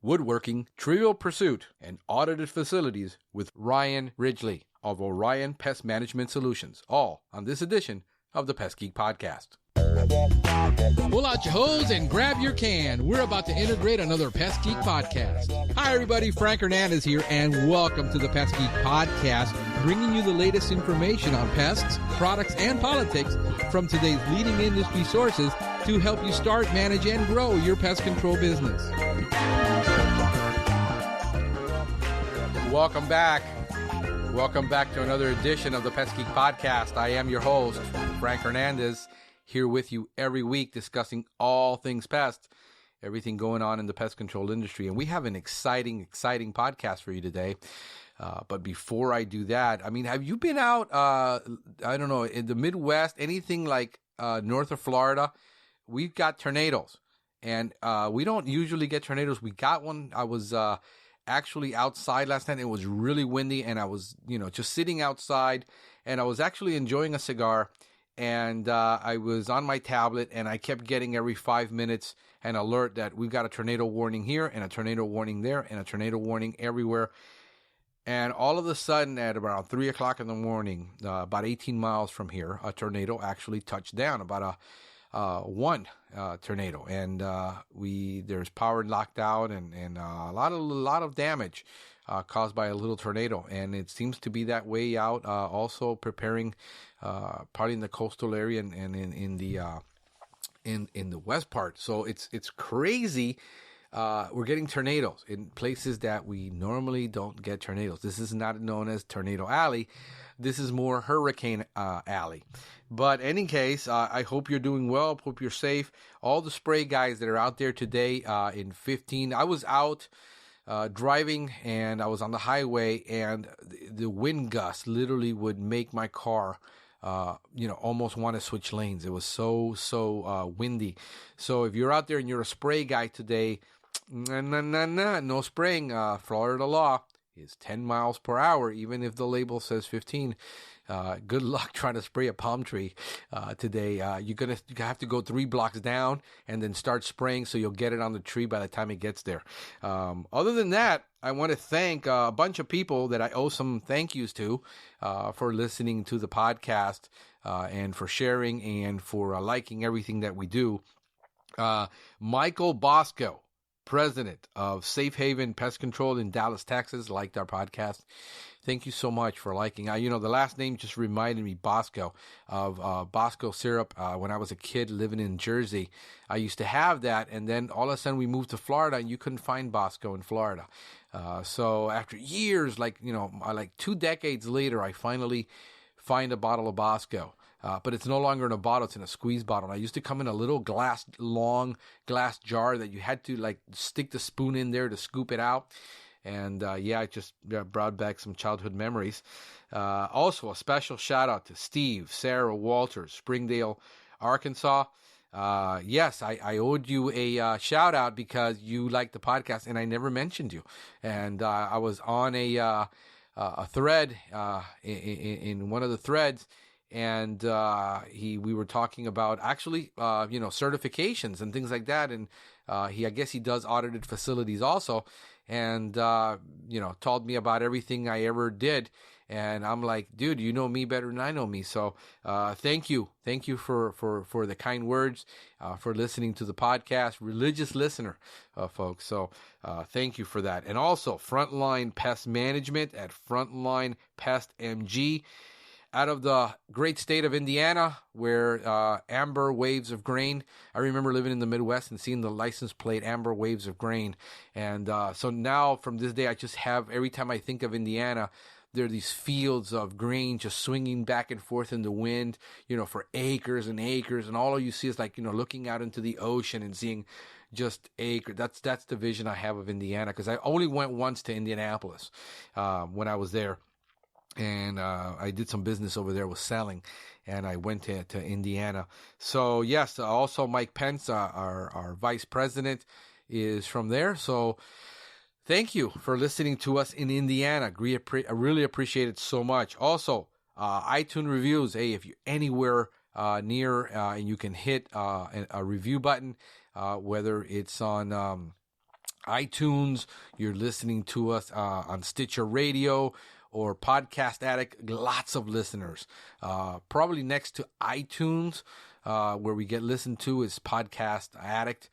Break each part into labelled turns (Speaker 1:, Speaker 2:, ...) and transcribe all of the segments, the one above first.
Speaker 1: woodworking, Trivial Pursuit, and Audited Facilities with Ryan Ridgley of Orion Pest Management Solutions, all on this edition of the Pest Geek Podcast.
Speaker 2: Pull out your hose and grab your can. We're about to integrate another Pest Geek Podcast. Hi, everybody. Frank Hernandez here, and welcome to the Pest Geek Podcast, bringing you the latest information on pests, products, and politics from today's leading industry sources to help you start, manage, and grow your pest control business.
Speaker 1: Welcome back. Welcome back to another edition of the Pest Geek Podcast. I am your host, Frank Hernandez, here with you every week discussing all things pest, everything going on in the pest control industry. And we have an exciting podcast for you today. But before I do that, I mean, have you been out, I don't know, in the Midwest, anything like north of Florida? We've got tornadoes. And we don't usually get tornadoes. We got one. I was actually outside last night. It was really windy, and I was, just sitting outside, and I was actually enjoying a cigar. And I was on my tablet, and I kept getting every 5 minutes an alert that we've got a tornado warning here, and a tornado warning there, and a tornado warning everywhere. And all of a sudden, at around 3 o'clock in the morning, about 18 miles from here, a tornado actually touched down, about one tornado, and there's power knocked out, and a lot of damage caused by a little tornado, and it seems to be that way out. Also preparing, probably in the coastal area and in the west part. So it's crazy. We're getting tornadoes in places that we normally don't get tornadoes. This is not known as Tornado Alley. This is more Hurricane Alley. But in any case, I hope you're doing well. Hope you're safe. All the spray guys that are out there today in 15. I was out driving, and I was on the highway, and the wind gust literally would make my car almost want to switch lanes. It was so windy. So if you're out there and you're a spray guy today, no spraying. Florida law is 10 miles per hour, even if the label says 15. Good luck trying to spray a palm tree today. You have to go 3 blocks down and then start spraying so you'll get it on the tree by the time it gets there. Other than that, I want to thank a bunch of people that I owe some thank yous to for listening to the podcast and for sharing and for liking everything that we do. Michael Bosco, president of Safe Haven Pest Control in Dallas, Texas, liked our podcast. Thank you so much for liking. The last name just reminded me, Bosco, of Bosco syrup. When I was a kid living in Jersey, I used to have that, and then all of a sudden we moved to Florida, and you couldn't find Bosco in Florida. So after years, like 2 decades later, I finally find a bottle of Bosco. But it's no longer in a bottle, it's in a squeeze bottle. And I used to come in a little long glass jar that you had to stick the spoon in there to scoop it out. And it just brought back some childhood memories. Also, a special shout out to Steve, Sarah Walters, Springdale, Arkansas. Yes, I owed you a shout out because you liked the podcast and I never mentioned you. And I was on a thread in one of the threads. And we were talking about actually certifications and things like that, and I guess he does audited facilities also, and told me about everything I ever did, and I'm like, dude, you know me better than I know me. So thank you for the kind words, for listening to the podcast, religious listener, folks. So thank you for that, and also Frontline Pest Management at Frontline Pest MG. Out of the great state of Indiana, where Amber Waves of Grain. I remember living in the Midwest and seeing the license plate Amber Waves of Grain. And so now from this day, I just have, every time I think of Indiana, there are these fields of grain just swinging back and forth in the wind, for acres and acres. And all you see is looking out into the ocean and seeing just acres. That's the vision I have of Indiana, because I only went once to Indianapolis when I was there. And I did some business over there with selling, and I went to Indiana. So, yes, also Mike Pence, our vice president, is from there. So, thank you for listening to us in Indiana. I really appreciate it so much. Also, iTunes reviews. Hey, if you're anywhere near and you can hit a review button, whether it's on iTunes, you're listening to us on Stitcher Radio or Podcast Addict, lots of listeners. Probably next to iTunes, where we get listened to, is Podcast Addict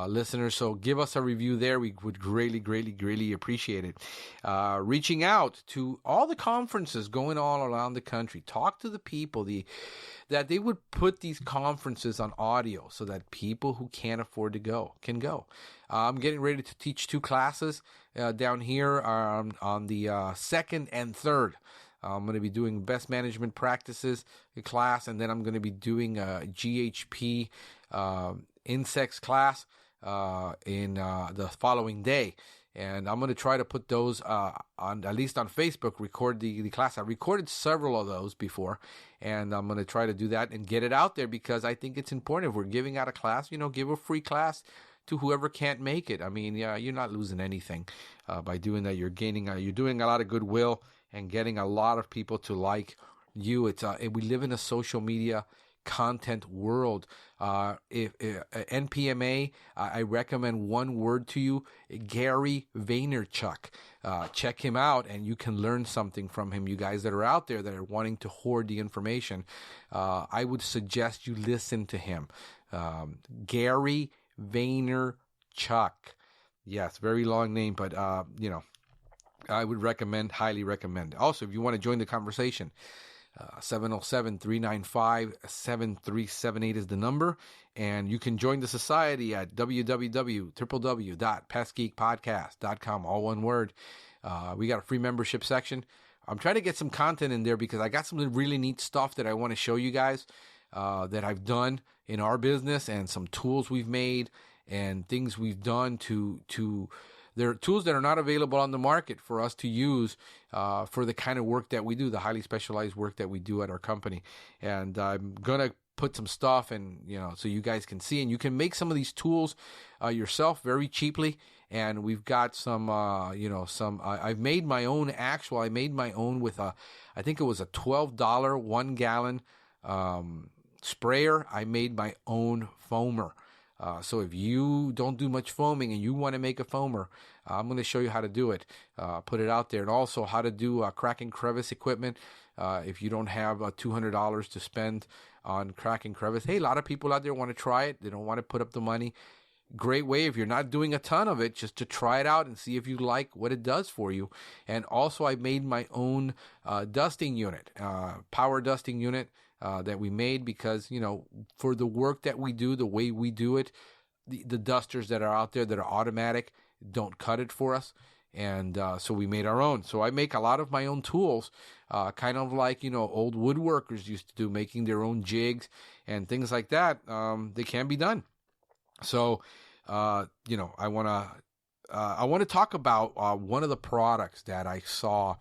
Speaker 1: listeners. So give us a review there. We would greatly appreciate it. Reaching out to all the conferences going all around the country. Talk to the people that they would put these conferences on audio so that people who can't afford to go can go. I'm getting ready to teach 2 classes down here on the 2nd and 3rd. I'm going to be doing best management practices class, and then I'm going to be doing a GHP insects class in the following day. And I'm going to try to put those on, at least on Facebook, record the class. I recorded several of those before, and I'm going to try to do that and get it out there because I think it's important. If we're giving out a class, give a free class to whoever can't make it. I mean, yeah, you're not losing anything by doing that. You're doing a lot of goodwill and getting a lot of people to like you. We live in a social media content world. If NPMA, I recommend one word to you, Gary Vaynerchuk. Check him out, and you can learn something from him. You guys that are out there that are wanting to hoard the information, I would suggest you listen to him. Gary Vaynerchuk. Yes, very long name, but I would highly recommend. Also, if you want to join the conversation, 707-395-7378 is the number, and you can join the society at www.pestgeekpodcast.com, all one word. We got a free membership section. I'm trying to get some content in there because I got some really neat stuff that I want to show you guys that I've done in our business, and some tools we've made and things we've done to there are tools that are not available on the market for us to use for the kind of work that we do, the highly specialized work that we do at our company. And I'm going to put some stuff and, so you guys can see, and you can make some of these tools yourself very cheaply. And we've got some, I've made my own I made my own with I think it was a $12 1 gallon sprayer. I made my own foamer. So if you don't do much foaming and you want to make a foamer, I'm going to show you how to do it, put it out there, and also how to do crack and crevice equipment. If you don't have $200 to spend on crack and crevice, hey, a lot of people out there want to try it. They don't want to put up the money. Great way, if you're not doing a ton of it, just to try it out and see if you like what it does for you. And also, I made my own dusting unit, power dusting unit. That we made because, for the work that we do, the way we do it, the dusters that are out there that are automatic don't cut it for us. And so we made our own. So I make a lot of my own tools, kind of like, old woodworkers used to do, making their own jigs and things like that. They can be done. So, I want to talk about one of the products that I saw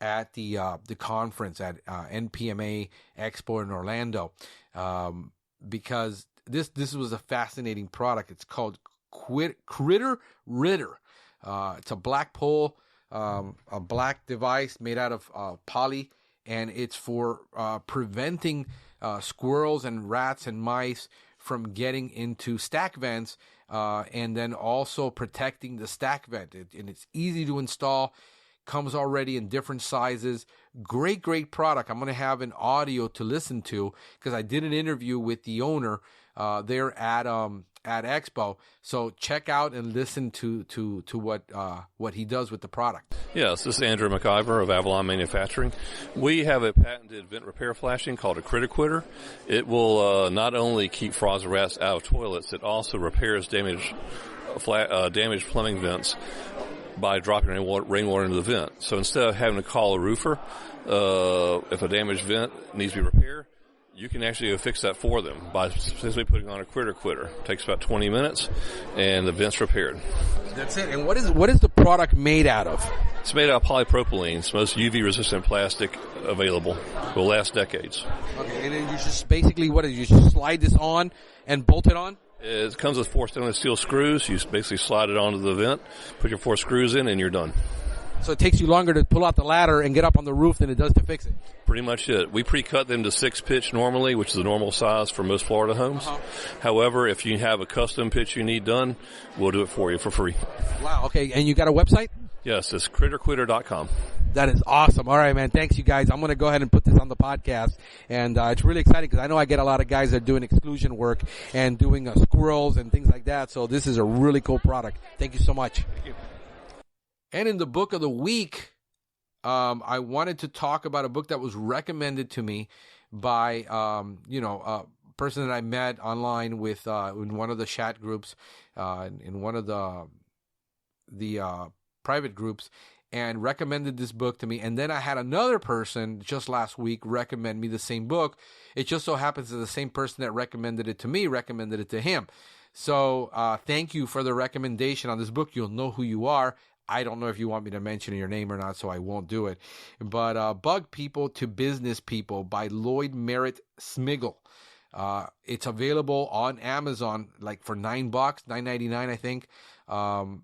Speaker 1: at the conference at NPMA Expo in Orlando, because this was a fascinating product. It's called Critter Ritter. It's a black pole, a black device made out of poly, and it's for preventing squirrels and rats and mice from getting into stack vents, and then also protecting the stack vent. And it's easy to install. Comes already in different sizes. Great product. I'm going to have an audio to listen to because I did an interview with the owner there at Expo. So check out and listen to what he does with the product.
Speaker 3: Yes, this is Andrew McIver of Avalon Manufacturing. We have a patented vent repair flashing called a Critter Quitter. It will not only keep frogs and rats out of toilets, it also repairs damaged plumbing vents by dropping rainwater into the vent. So instead of having to call a roofer, if a damaged vent needs to be repaired, you can actually go fix that for them by simply putting on a Critter Quitter. It takes about 20 minutes, and the vent's repaired.
Speaker 1: That's it. And what is the product made out of?
Speaker 3: It's made out of polypropylene. It's the most UV-resistant plastic available. It will last decades.
Speaker 1: Okay, and then you just basically, you just slide this on and bolt it on?
Speaker 3: It comes with 4 stainless steel screws. You basically slide it onto the vent, put your 4 screws in, and you're done.
Speaker 2: So it takes you longer to pull out the ladder and get up on the roof than it does to fix it.
Speaker 3: Pretty much it. We pre-cut them to 6-pitch normally, which is the normal size for most Florida homes. However, if you have a custom pitch you need done, we'll do it for you for free.
Speaker 2: Wow. Okay. And you got a website?
Speaker 3: Yes, it's critterquitter.com.
Speaker 2: That is awesome. All right, man. Thanks, you guys. I'm going to go ahead and put this on the podcast. And it's really exciting because I know I get a lot of guys that are doing exclusion work and doing squirrels and things like that. So this is a really cool product. Thank you so much. Thank you. And in the book of the week, I wanted to talk about a book that was recommended to me by, a person that I met online with in one of the chat groups, in one of the private groups, and recommended this book to me. And then I had another person just last week recommend me the same book. It just so happens that the same person that recommended it to me recommended it to him. So thank you for the recommendation on this book. You'll know who you are. I don't know if you want me to mention your name or not, so I won't do it. But Bug People to Business People by Lloyd Merritt Smiggle. It's available on Amazon, like for $9, $9.99, I think. I'm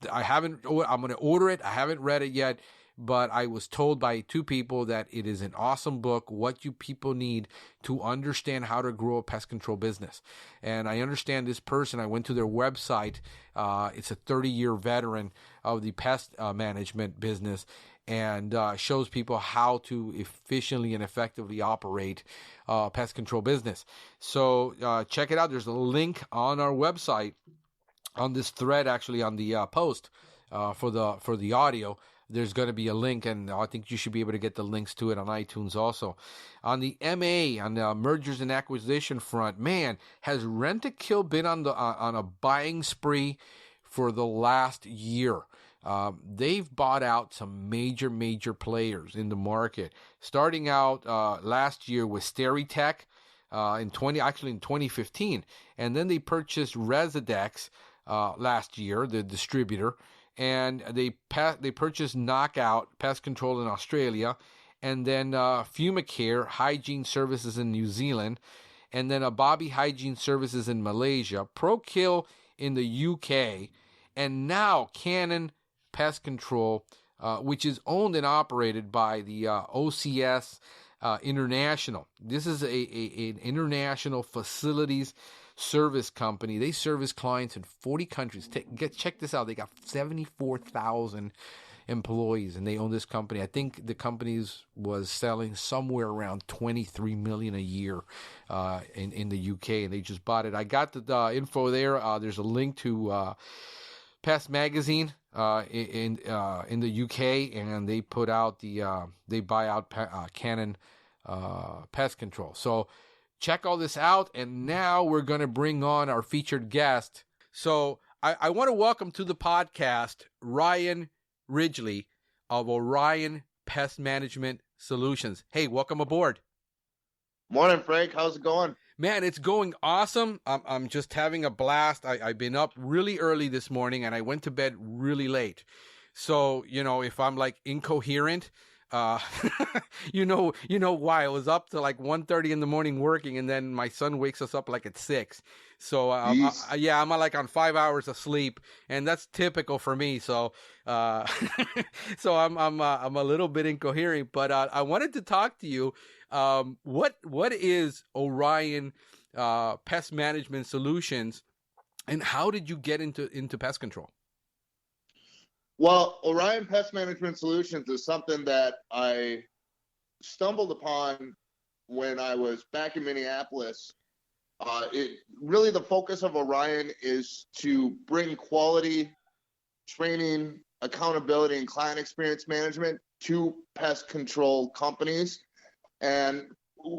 Speaker 2: going to order it. I haven't read it yet, but I was told by two people that it is an awesome book, what you people need to understand how to grow a pest control business. And I understand this person, I went to their website. It's a 30-year veteran of the pest management business, and shows people how to efficiently and effectively operate pest control business. So check it out. There's a link on our website, on this thread, actually on the post for the audio. There's going to be a link, and I think you should be able to get the links to it on iTunes also. On the MA, on the mergers and acquisition front, man, has Rent-A-Kill been on a buying spree for the last year? They've bought out some major players in the market. Starting out last year with SteriTech in 2015, and then they purchased Residex last year, the distributor. And they purchased Knockout Pest Control in Australia, and then Fumicare Hygiene Services in New Zealand, and then Bobby Hygiene Services in Malaysia, ProKill in the UK, and now Cannon Pest Control, which is owned and operated by the OCS International. This is an international facilities service company. They service clients in 40 countries. Check this out. They got 74,000 employees, and they own this company. I think the company was selling somewhere around $23 million a year in the UK, and they just bought it. I got the info there. There's a link to Pest Magazine in the UK, and they put out they buy out Cannon Pest Control. So check all this out, and now we're going to bring on our featured guest. So I want to welcome to the podcast Ryan Ridgley of Orion Pest Management Solutions. Hey, welcome aboard.
Speaker 4: Morning, Frank. How's it going?
Speaker 2: Man, it's going awesome. I'm just having a blast. I've been up really early this morning, and I went to bed really late. So, if I'm like incoherent, you know why. I was up to like 1:30 in the morning working, and then my son wakes us up like at 6. So I'm like on 5 hours of sleep, and that's typical for me. So so I'm a little bit incoherent, but I wanted to talk to you. What is Orion Pest Management Solutions, and how did you get into pest control?
Speaker 4: Well, Orion Pest Management Solutions is something that I stumbled upon when I was back in Minneapolis. Really the focus of Orion is to bring quality training, accountability, and client experience management to pest control companies. And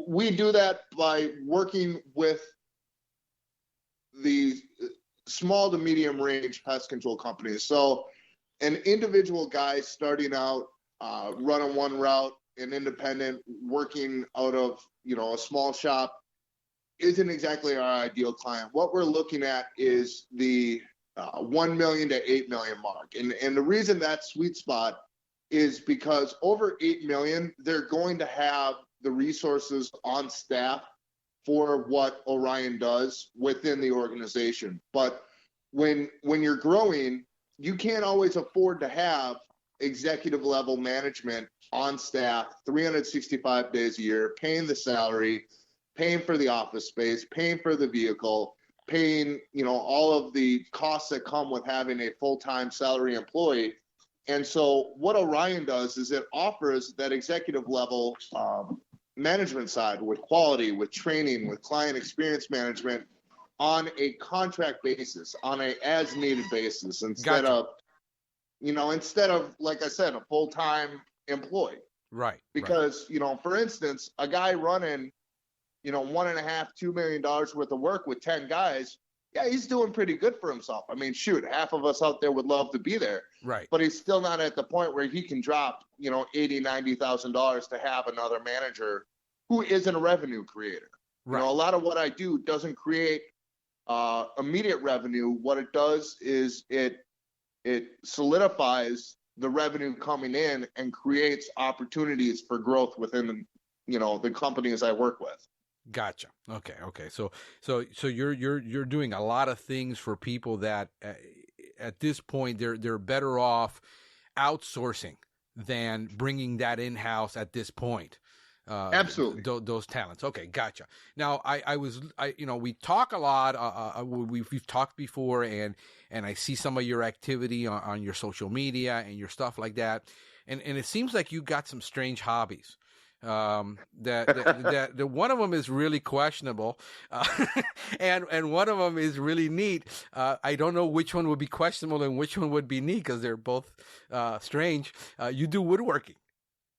Speaker 4: we do that by working with the small to medium range pest control companies. So an individual guy starting out, running one route, an independent, working out of a small shop, isn't exactly our ideal client. What we're looking at is the 1 million to 8 million mark. And the reason that sweet spot is because over 8 million, they're going to have the resources on staff for what Orion does within the organization. But when you're growing, you can't always afford to have executive level management on staff 365 days a year, paying the salary, paying for the office space, paying for the vehicle, paying, all of the costs that come with having a full-time salary employee. And so what Orion does is it offers that executive level management side with quality, with training, with client experience management on a contract basis, on a as needed basis, instead of, like I said, a full-time employee.
Speaker 1: Right.
Speaker 4: Because, for instance, a guy running, $1.5, $2 million worth of work with 10 guys, yeah, he's doing pretty good for himself. I mean, shoot, half of us out there would love to be there.
Speaker 1: Right.
Speaker 4: But he's still not at the point where he can drop, $80,000, $90,000 to have another manager who isn't a revenue creator.
Speaker 1: Right.
Speaker 4: A lot of what I do doesn't create immediate revenue. What it does is it solidifies the revenue coming in and creates opportunities for growth within the companies I work with.
Speaker 1: Gotcha. Okay. So you're doing a lot of things for people that at this point they're better off outsourcing than bringing that in-house at this point.
Speaker 4: Absolutely.
Speaker 1: Those talents. Okay. Gotcha. Now we talk a lot, we've talked before, and I see some of your activity on your social media and your stuff like that. And it seems like you got some strange hobbies. That one of them is really questionable, and one of them is really neat. I don't know which one would be questionable and which one would be neat because they're both strange. You do woodworking,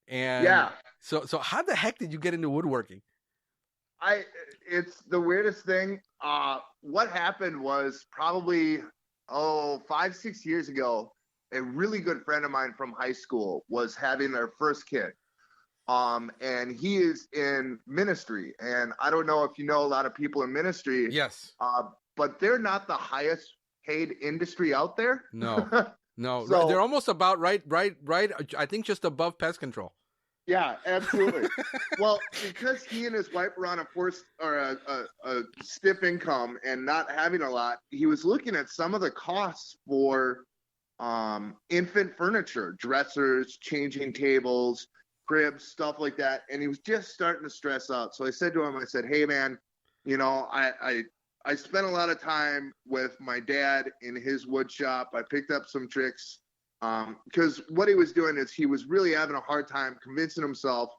Speaker 1: and
Speaker 4: yeah.
Speaker 1: So how the heck did you get into woodworking?
Speaker 4: It's the weirdest thing. What happened was probably 5-6 years ago. A really good friend of mine from high school was having their first kid. And he is in ministry, and I don't know if you know a lot of people in ministry.
Speaker 1: Yes.
Speaker 4: But they're not the highest paid industry out there.
Speaker 1: No.
Speaker 4: So,
Speaker 1: they're almost about right. I think just above pest control.
Speaker 4: Yeah, absolutely. Well, because he and his wife were on a stiff income and not having a lot, he was looking at some of the costs for infant furniture, dressers, changing tables, cribs, stuff like that, and he was just starting to stress out. So I said to him, hey man, I spent a lot of time with my dad in his wood shop. I picked up some tricks because what he was doing is he was really having a hard time convincing himself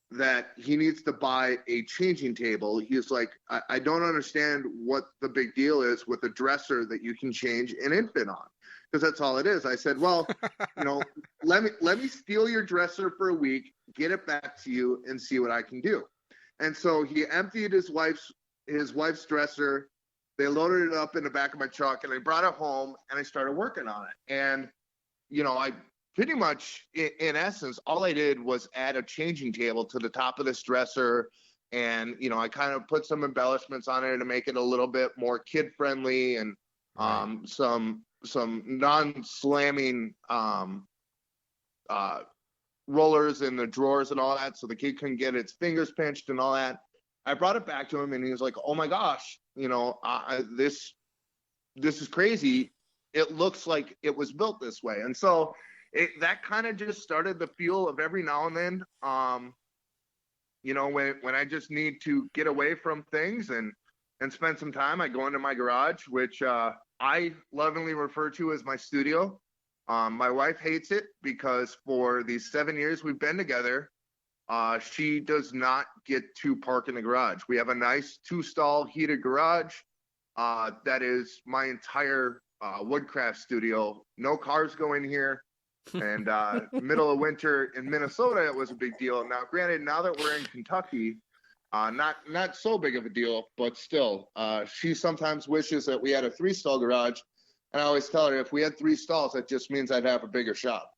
Speaker 4: that he needs to buy a changing table. He was like, I don't understand what the big deal is with a dresser that you can change an infant on, because that's all it is. I said, well, let me steal your dresser for a week, get it back to you, and see what I can do. And so he emptied his wife's dresser. They loaded it up in the back of my truck, and I brought it home, and I started working on it. And, I pretty much, in essence, all I did was add a changing table to the top of this dresser. And, I kind of put some embellishments on it to make it a little bit more kid-friendly, and some non-slamming rollers in the drawers and all that, so the kid couldn't get its fingers pinched and all that. I brought it back to him, and he was like, oh my gosh, this is crazy. It looks like it was built this way. And so that kind of just started the fuel of every now and then, when I just need to get away from things and spend some time, I go into my garage, which I lovingly refer to as my studio. My wife hates it because for these 7 years we've been together, she does not get to park in the garage. We have a nice 2-stall heated garage. That is my entire woodcraft studio. No cars go in here. And middle of winter in Minnesota, it was a big deal. Now, granted, now that we're in Kentucky, not so big of a deal, but still, she sometimes wishes that we had a 3-stall garage. And I always tell her, if we had 3 stalls, that just means I'd have a bigger shop.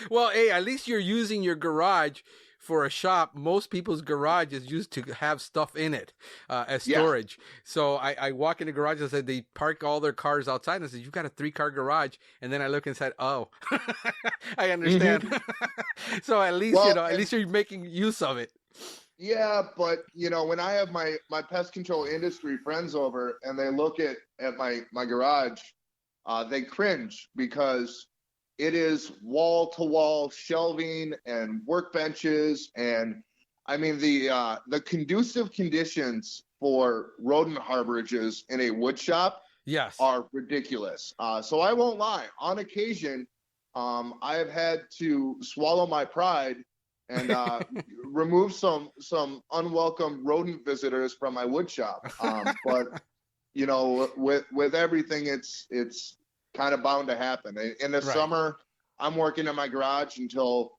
Speaker 1: Well, hey, at least you're using your garage for a shop. Most people's garage is used to have stuff in it as storage. Yeah. So I walk in the garage and said they park all their cars outside, and I said, you've got a 3-car garage. And then I look and said, oh, I understand. Mm-hmm. So at least, at least you're making use of it.
Speaker 4: Yeah, but when I have my pest control industry friends over and they look at my garage, they cringe because it is wall to wall shelving and workbenches. And I mean, the conducive conditions for rodent harborages in a wood shop
Speaker 1: Yes.
Speaker 4: are ridiculous. So I won't lie. On occasion, I have had to swallow my pride and remove some unwelcome rodent visitors from my wood shop. But you know, with everything, it's kind of bound to happen. In the summer, I'm working in my garage until,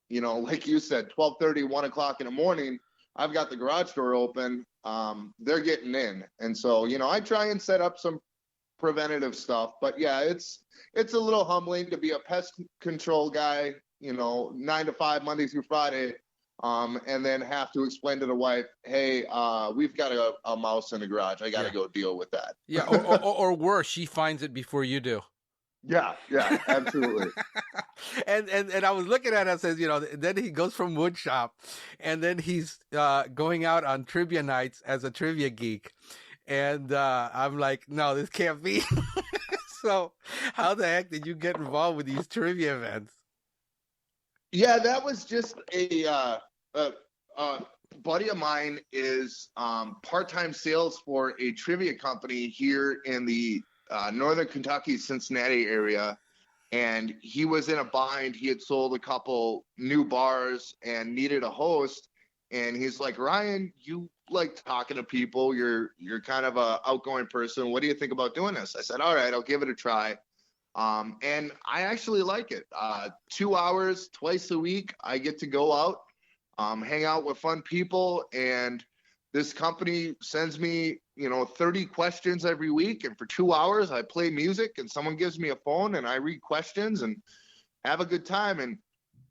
Speaker 4: you know, like you said, 12:30, 1 o'clock in the morning. I've got the garage door open. They're getting in. And so, you know, I try and set up some preventative stuff. But yeah, it's a little humbling to be a pest control guy, you know, 9 to 5, Monday through Friday, and then have to explain to the wife, hey, we've got a mouse in the garage. I got to go deal with that.
Speaker 1: Yeah, or worse, she finds it before you do.
Speaker 4: Yeah, absolutely.
Speaker 1: and I was looking at it and says, you know, then he goes from wood shop, and then he's going out on trivia nights as a trivia geek. And I'm like, no, this can't be. So how the heck did you get involved with these trivia events?
Speaker 4: Yeah, that was just a buddy of mine is part-time sales for a trivia company here in the Northern Kentucky, Cincinnati area. And he was in a bind. He had sold a couple new bars and needed a host. And he's like, Ryan, you like talking to people. You're kind of a outgoing person. What do you think about doing this? I said, all right, I'll give it a try. And I actually like it. 2 hours twice a week, I get to go out, hang out with fun people. And this company sends me, you know, 30 questions every week. And for 2 hours, I play music and someone gives me a phone and I read questions and have a good time and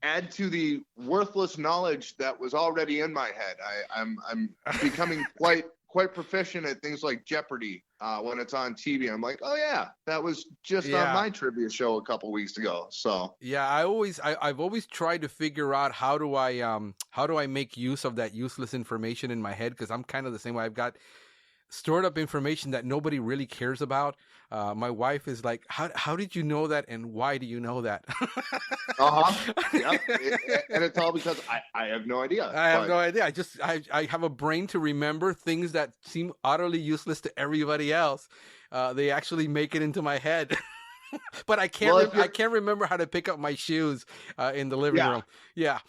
Speaker 4: add to the worthless knowledge that was already in my head. I'm becoming quite proficient at things like Jeopardy when it's on TV. I'm like, oh yeah, that was just on my trivia show a couple weeks ago. So
Speaker 1: yeah, I've always tried to figure out how do I make use of that useless information in my head, because I'm kind of the same way. I've got stored up information that nobody really cares about. My wife is like, how did you know that, and why do you know that?
Speaker 4: Yep. And it's all because I have no idea.
Speaker 1: I have no idea. I have a brain to remember things that seem utterly useless to everybody else. They actually make it into my head. But I can't remember how to pick up my shoes in the living room. Yeah.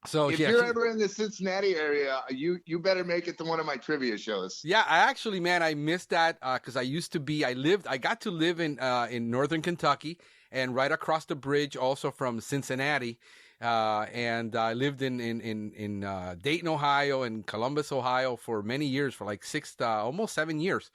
Speaker 1: So
Speaker 4: if you're ever in the Cincinnati area, you better make it to one of my trivia shows.
Speaker 1: Yeah, I missed that because I got to live in Northern Kentucky and right across the bridge also from Cincinnati. And I lived in Dayton, Ohio and Columbus, Ohio for many years, for like almost 7 years.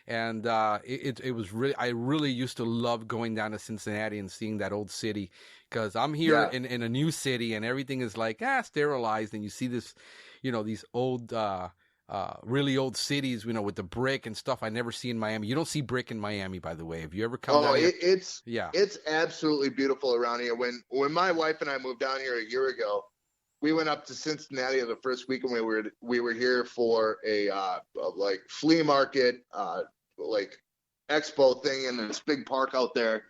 Speaker 1: And it was really, I really used to love going down to Cincinnati and seeing that old city, because I'm here in a new city and everything is like sterilized, and you see this, you know, these old really old cities, you know, with the brick and stuff I never see in Miami. You don't see brick in Miami, by the way. Have you ever come down here?
Speaker 4: It's absolutely beautiful around here. When my wife and I moved down here a year ago, we went up to Cincinnati the first weekend we were here for a like flea market, like expo thing in this big park out there.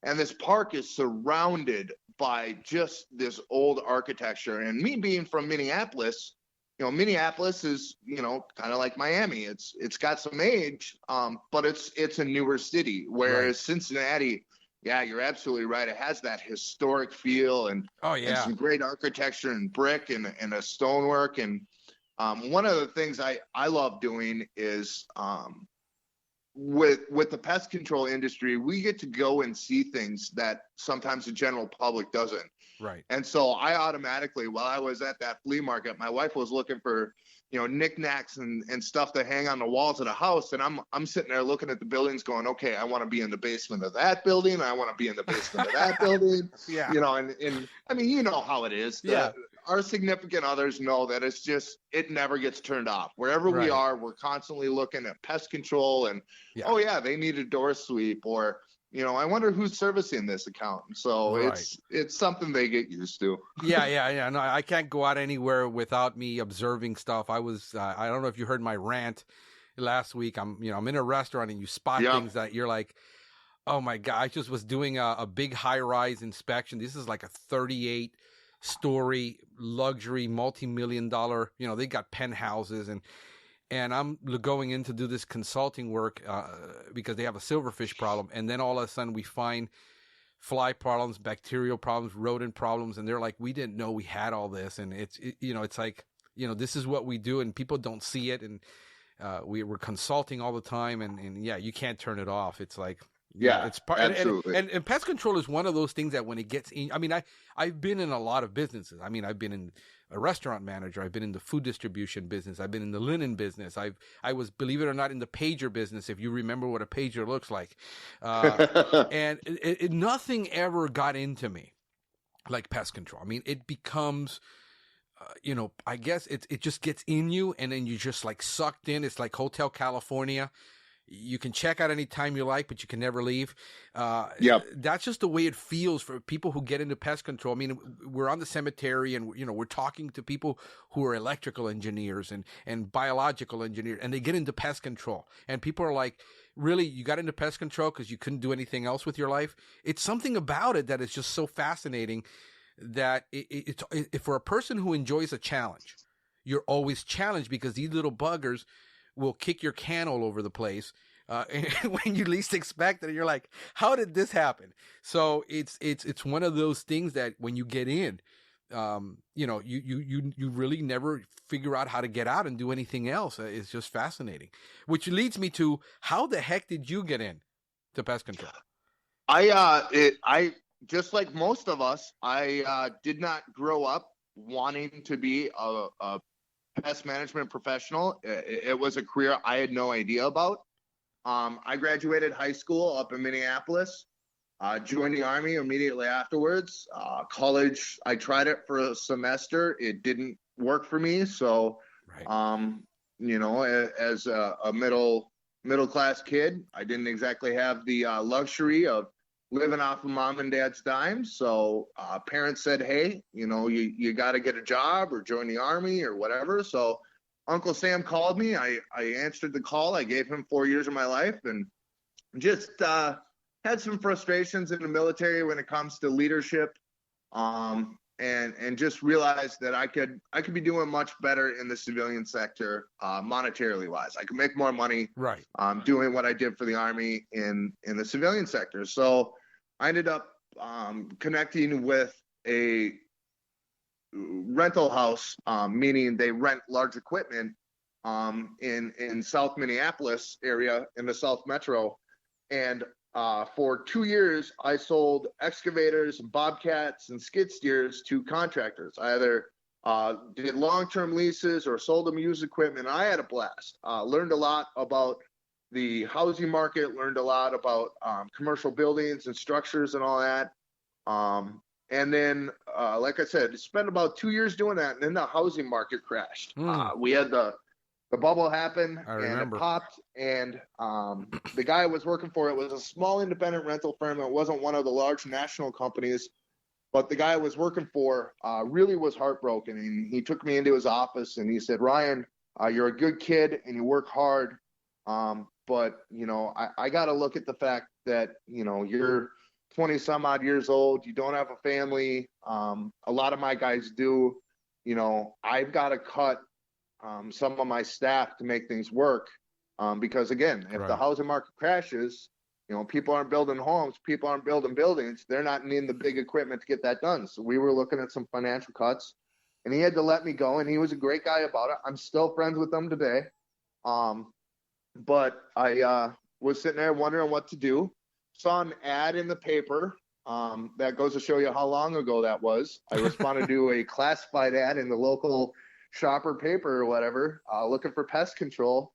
Speaker 4: And this park is surrounded by just this old architecture. And me being from Minneapolis, you know, Minneapolis is, you know, kind of like Miami. It's got some age, but it's a newer city. Whereas Cincinnati, yeah, you're absolutely right. It has that historic feel and some great architecture and brick and a stonework. And one of the things I love doing is with the pest control industry, we get to go and see things that sometimes the general public doesn't.
Speaker 1: Right.
Speaker 4: And so I automatically, while I was at that flea market, my wife was looking for, you know, knickknacks and stuff to hang on the walls of the house. And I'm sitting there looking at the buildings going, okay, I want to be in the basement of that building. I want to be in the basement of that building.
Speaker 1: Yeah.
Speaker 4: You know, and I mean, you know how it is. Our significant others know that it never gets turned off. Wherever we are, we're constantly looking at pest control and, they need a door sweep, or, you know, I wonder who's servicing this account. So it's something they get used to.
Speaker 1: Yeah. No, I can't go out anywhere without me observing stuff. I don't know if you heard my rant last week. I'm in a restaurant and you spot things that you're like, Oh my God! I just was doing a big high-rise inspection. This is like a 38-story luxury, multi-million-dollar. You know, they got penthouses, and I'm going in to do this consulting work because they have a silverfish problem, and then all of a sudden we find fly problems, bacterial problems, rodent problems, and they're like, we didn't know we had all this, and it's like, this is what we do, and people don't see it, and we're consulting all the time, and yeah, you can't turn it off. It's like.
Speaker 4: Yeah,
Speaker 1: it's part,
Speaker 4: absolutely.
Speaker 1: And pest control is one of those things that when it gets in, I mean, I've been in a lot of businesses. I mean, I've been in a restaurant manager. I've been in the food distribution business. I've been in the linen business. I was, believe it or not, in the pager business. If you remember what a pager looks like, and nothing ever got into me like pest control. I mean, it becomes. I guess it just gets in you, and then you just like sucked in. It's like Hotel California. You can check out any time you like, but you can never leave.
Speaker 4: Yep.
Speaker 1: That's just the way it feels for people who get into pest control. I mean, we're on the cemetery, and we're talking to people who are electrical engineers and biological engineers, and they get into pest control. And people are like, really, you got into pest control because you couldn't do anything else with your life? It's something about it that is just so fascinating that it's for a person who enjoys a challenge, you're always challenged because these little buggers will kick your can all over the place when you least expect it. And you're like, how did this happen? So it's one of those things that when you get in, you really never figure out how to get out and do anything else. It's just fascinating. Which leads me to, how the heck did you get in to pest control?
Speaker 4: I just like most of us, I did not grow up wanting to be a pest management professional. It was a career I had no idea about. I graduated high school up in Minneapolis, joined the Army immediately afterwards. College, I tried it for a semester. It didn't work for me. So,
Speaker 1: right.
Speaker 4: As a middle class kid, I didn't exactly have the luxury of living off of mom and dad's dime. So parents said, hey, you got to get a job or join the Army or whatever. So Uncle Sam called me. I answered the call. I gave him 4 years of my life, and just had some frustrations in the military when it comes to leadership, and just realized that I could be doing much better in the civilian sector, monetarily wise. I could make more money
Speaker 1: Right.
Speaker 4: Doing what I did for the Army in the civilian sector. So I ended up connecting with a rental house, meaning they rent large equipment in South Minneapolis area in the South Metro. And for 2 years, I sold excavators, bobcats, and skid steers to contractors. I either did long-term leases or sold them used equipment. I had a blast. Learned a lot about the housing market, learned a lot about commercial buildings and structures and all that. And then, like I said, spent about 2 years doing that, and then the housing market crashed. We had the bubble happen, and it popped, and the guy I was working for, it was a small independent rental firm. It wasn't one of the large national companies, but the guy I was working for really was heartbroken, and he took me into his office, and he said, Ryan, you're a good kid, and you work hard, but, I got to look at the fact that, you're 20 some odd years old. You don't have a family. A lot of my guys do. I've got to cut some of my staff to make things work. Because again, if the housing market crashes, people aren't building homes, people aren't building buildings. They're not needing the big equipment to get that done. So we were looking at some financial cuts, and he had to let me go. And he was a great guy about it. I'm still friends with him today. But I was sitting there wondering what to do. Saw an ad in the paper. That goes to show you how long ago that was. I responded to a classified ad in the local shopper paper or whatever, looking for pest control.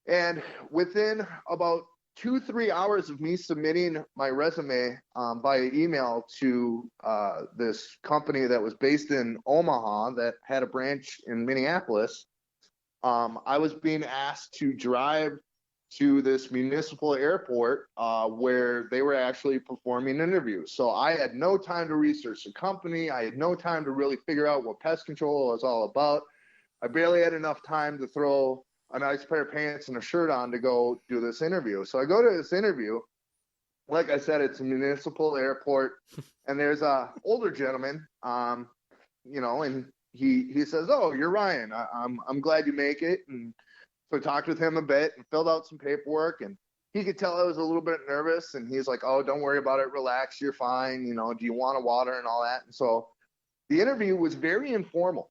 Speaker 4: And within about 2-3 hours of me submitting my resume via email to this company that was based in Omaha that had a branch in Minneapolis, I was being asked to drive to this municipal airport where they were actually performing interviews. So I had no time to research the company. I had no time to really figure out what pest control was all about. I barely had enough time to throw a nice pair of pants and a shirt on to go do this interview. So I go to this interview, like I said, it's a municipal airport, and there's a older gentleman, you know, and he says, "Oh, you're Ryan. I'm glad you make it." And so I talked with him a bit and filled out some paperwork, and he could tell I was a little bit nervous. And he's like, "Oh, don't worry about it. Relax. You're fine. You know, do you want a water and all that?" And so the interview was very informal,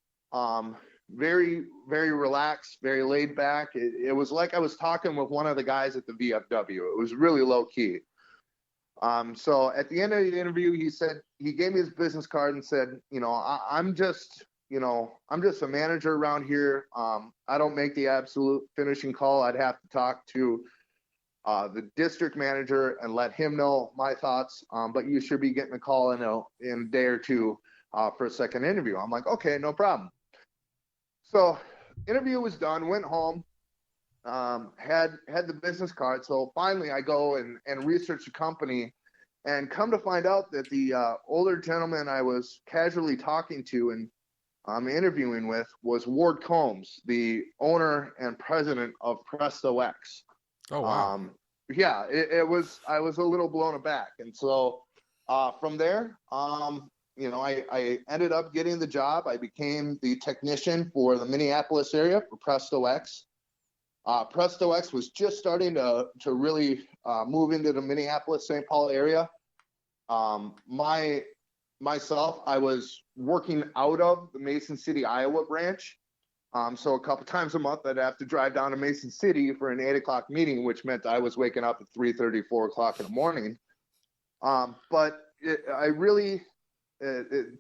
Speaker 4: very, very relaxed, very laid back. It was like I was talking with one of the guys at the VFW. It was really low key. So at the end of the interview, he gave me his business card and said, "You know, I'm just a manager around here. I don't make the absolute finishing call. I'd have to talk to the district manager and let him know my thoughts. But you should be getting a call in a day or two for a second interview." I'm like, "Okay, no problem." So interview was done, went home, had the business card. So finally I go and research the company, and come to find out that the older gentleman I was casually talking to and interviewing with was Ward Combs, the owner and president of Presto X.
Speaker 1: Oh, wow.
Speaker 4: Yeah, I was a little blown aback. And so from there, you know, I ended up getting the job. I became the technician for the Minneapolis area for Presto X. Presto X was just starting to really move into the Minneapolis, St. Paul area. Myself, I was working out of the Mason City, Iowa branch. So a couple times a month, I'd have to drive down to Mason City for an 8 o'clock meeting, which meant I was waking up at 3:30, 4 o'clock in the morning.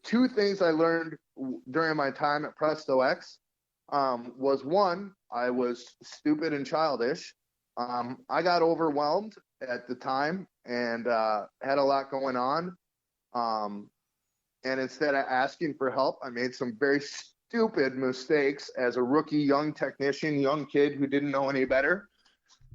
Speaker 4: Two things I learned during my time at Presto X was, one, I was stupid and childish. I got overwhelmed at the time and had a lot going on. And instead of asking for help, I made some very stupid mistakes as a rookie, young technician, young kid who didn't know any better.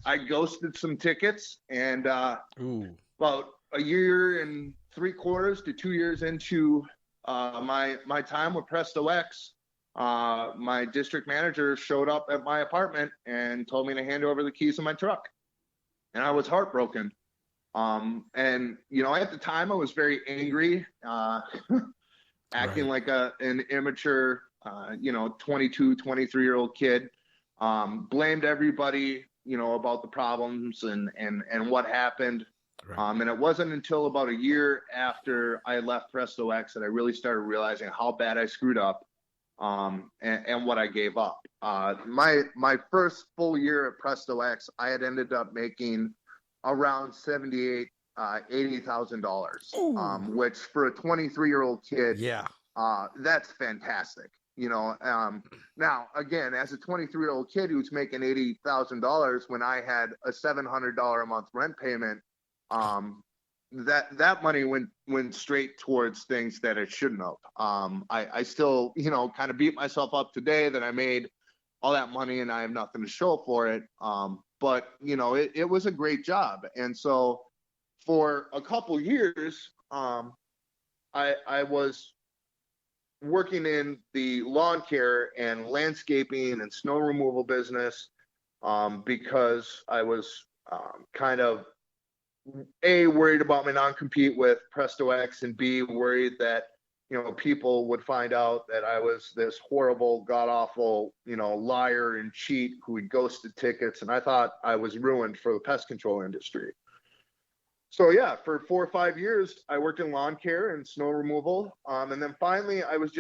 Speaker 4: I ghosted some tickets, and about a year and 3/4 to 2 years into my time with Presto X, my district manager showed up at my apartment and told me to hand over the keys of my truck. And I was heartbroken. And, you know, at the time I was very angry, acting like an immature, 22, 23-year-old kid, blamed everybody, you know, about the problems and what happened. Right. And it wasn't until about a year after I left Presto X that I really started realizing how bad I screwed up, and what I gave up. My first full year at Presto X, I had ended up making around $80,000, which for a 23-year-old kid, that's fantastic. You know, now again, as a 23-year-old kid who's making $80,000 when I had a $700 a month rent payment, that money went straight towards things that it shouldn't have. I still, you know, kind of beat myself up today that I made all that money and I have nothing to show for it. But you know, it was a great job. And so for a couple years, I was working in the lawn care and landscaping and snow removal business, because I was kind of A, worried about my non-compete with Presto X, and B, worried that, you know, people would find out that I was this horrible, god-awful, you know, liar and cheat who had ghosted tickets, and I thought I was ruined for the pest control industry. So yeah, for 4 or 5 years, I worked in lawn care and snow removal, and then finally, I was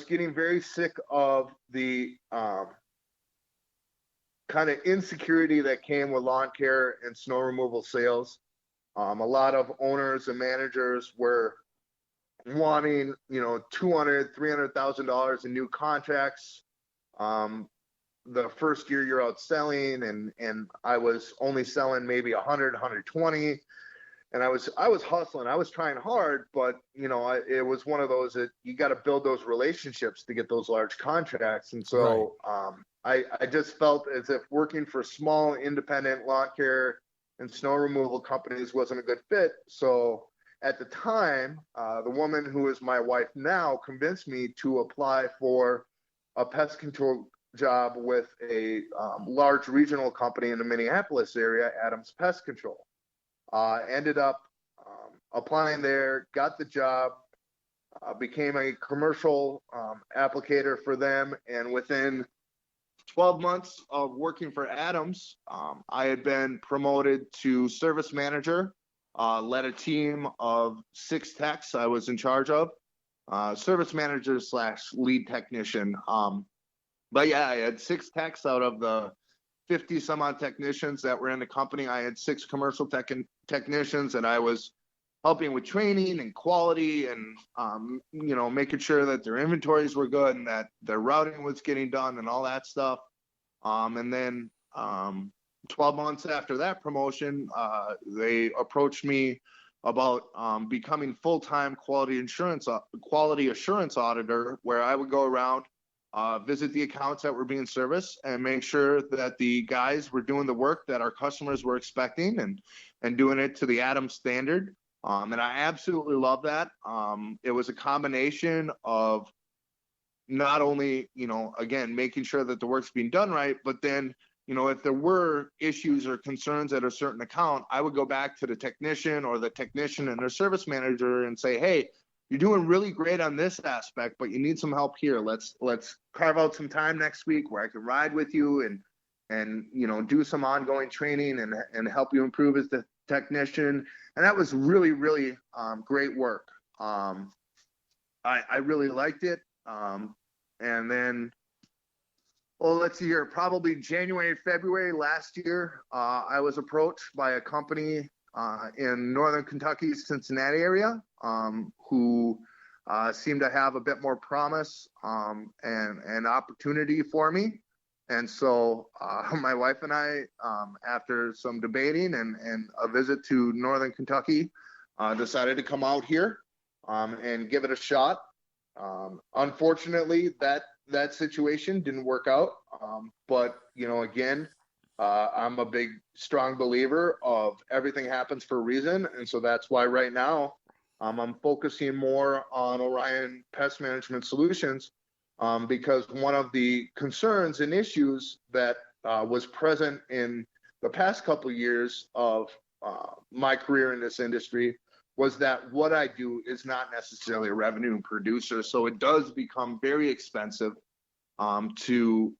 Speaker 4: getting very sick of the kind of insecurity that came with lawn care and snow removal sales. A lot of owners and managers were wanting, you know, $200,000, $300,000 in new contracts. The first year you're out selling, and I was only selling maybe 100, 120. And I was hustling. I was trying hard, but you know, it was one of those that you got to build those relationships to get those large contracts. And so I just felt as if working for small independent lawn care and snow removal companies wasn't a good fit. So at the time, the woman who is my wife now convinced me to apply for a pest control job with a large regional company in the Minneapolis area, Adams Pest Control. Ended up applying there, got the job, became a commercial applicator for them, and within 12 months of working for Adams, I had been promoted to service manager, led a team of 6 techs I was in charge of, service manager / lead technician. But yeah, I had 6 techs out of the 50 some odd technicians that were in the company. I had 6 commercial technicians, and I was helping with training and quality and, making sure that their inventories were good and that their routing was getting done and all that stuff. And then 12 months after that promotion, they approached me about becoming full-time quality assurance auditor, where I would go around, visit the accounts that were being serviced and make sure that the guys were doing the work that our customers were expecting and doing it to the Adams standard. And I absolutely love that. It was a combination of not only, again, making sure that the work's being done right, but then, if there were issues or concerns at a certain account, I would go back to the technician or the technician and their service manager and say, hey, you're doing really great on this aspect, but you need some help here. Let's carve out some time next week where I can ride with you and do some ongoing training and help you improve as the technician. And that was really, really great work. I really liked it. And then, let's see here, probably January, February last year, I was approached by a company in Northern Kentucky, Cincinnati area, who seemed to have a bit more promise and opportunity for me. And so my wife and I, after some debating and a visit to Northern Kentucky, decided to come out here and give it a shot. Unfortunately, that situation didn't work out. But, again, I'm a big, strong believer of everything happens for a reason. And so that's why right now I'm focusing more on Orion Pest Management Solutions, because one of the concerns and issues that was present in the past couple of years of my career in this industry was that what I do is not necessarily a revenue producer. So it does become very expensive to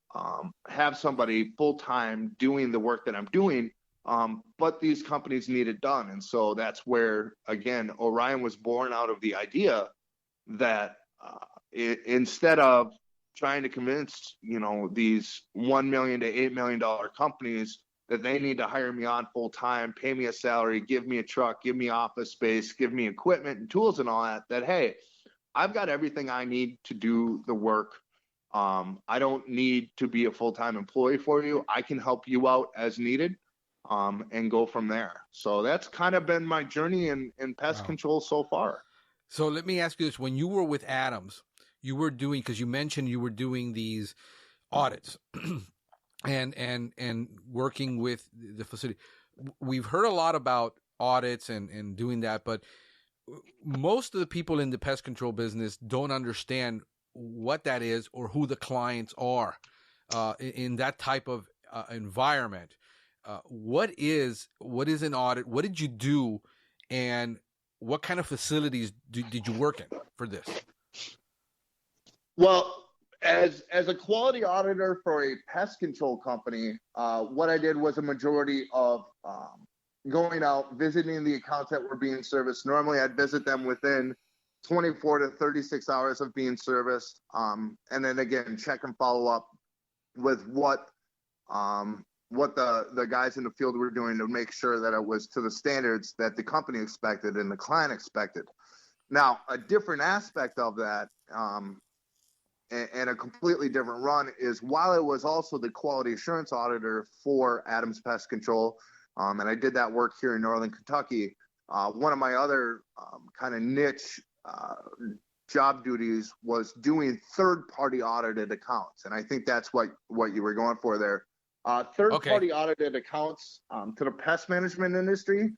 Speaker 4: have somebody full-time doing the work that I'm doing, but these companies need it done. And so that's where, again, Orion was born out of the idea that instead of trying to convince, these $1 million to $8 million companies that they need to hire me on full time, pay me a salary, give me a truck, give me office space, give me equipment and tools and all that, hey, I've got everything I need to do the work. I don't need to be a full-time employee for you. I can help you out as needed, and go from there. So that's kind of been my journey in pest control so far.
Speaker 1: So let me ask you this. When you were with Adams, you were doing, because you mentioned you were doing these audits and working with the facility. We've heard a lot about audits and doing that, but most of the people in the pest control business don't understand what that is or who the clients are in that type of environment. What is an audit? What did you do, and what kind of facilities did you work in for this?
Speaker 4: Well, as a quality auditor for a pest control company, what I did was a majority of going out, visiting the accounts that were being serviced. Normally, I'd visit them within 24 to 36 hours of being serviced, and then again check and follow up with what the guys in the field were doing to make sure that it was to the standards that the company expected and the client expected. Now, a different aspect of that, and a completely different run, is while I was also the quality assurance auditor for Adams Pest Control, and I did that work here in Northern Kentucky, one of my other kind of niche job duties was doing third-party audited accounts, and I think that's what you were going for there. Third-party audited accounts to the pest management industry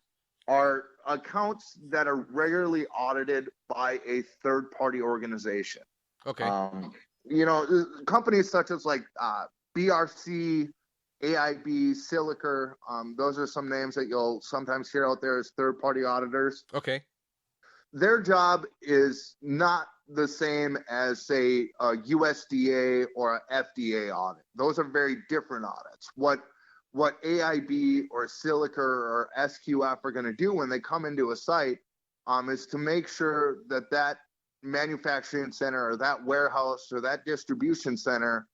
Speaker 4: are accounts that are regularly audited by a third-party organization.
Speaker 1: Okay.
Speaker 4: Companies such as like BRC, AIB, Silica, those are some names that you'll sometimes hear out there as third-party auditors.
Speaker 1: Okay.
Speaker 4: Their job is not the same as, say, a USDA or a FDA audit. Those are very different audits. What AIB or Silica or SQF are going to do when they come into a site is to make sure that manufacturing center or that warehouse or that distribution center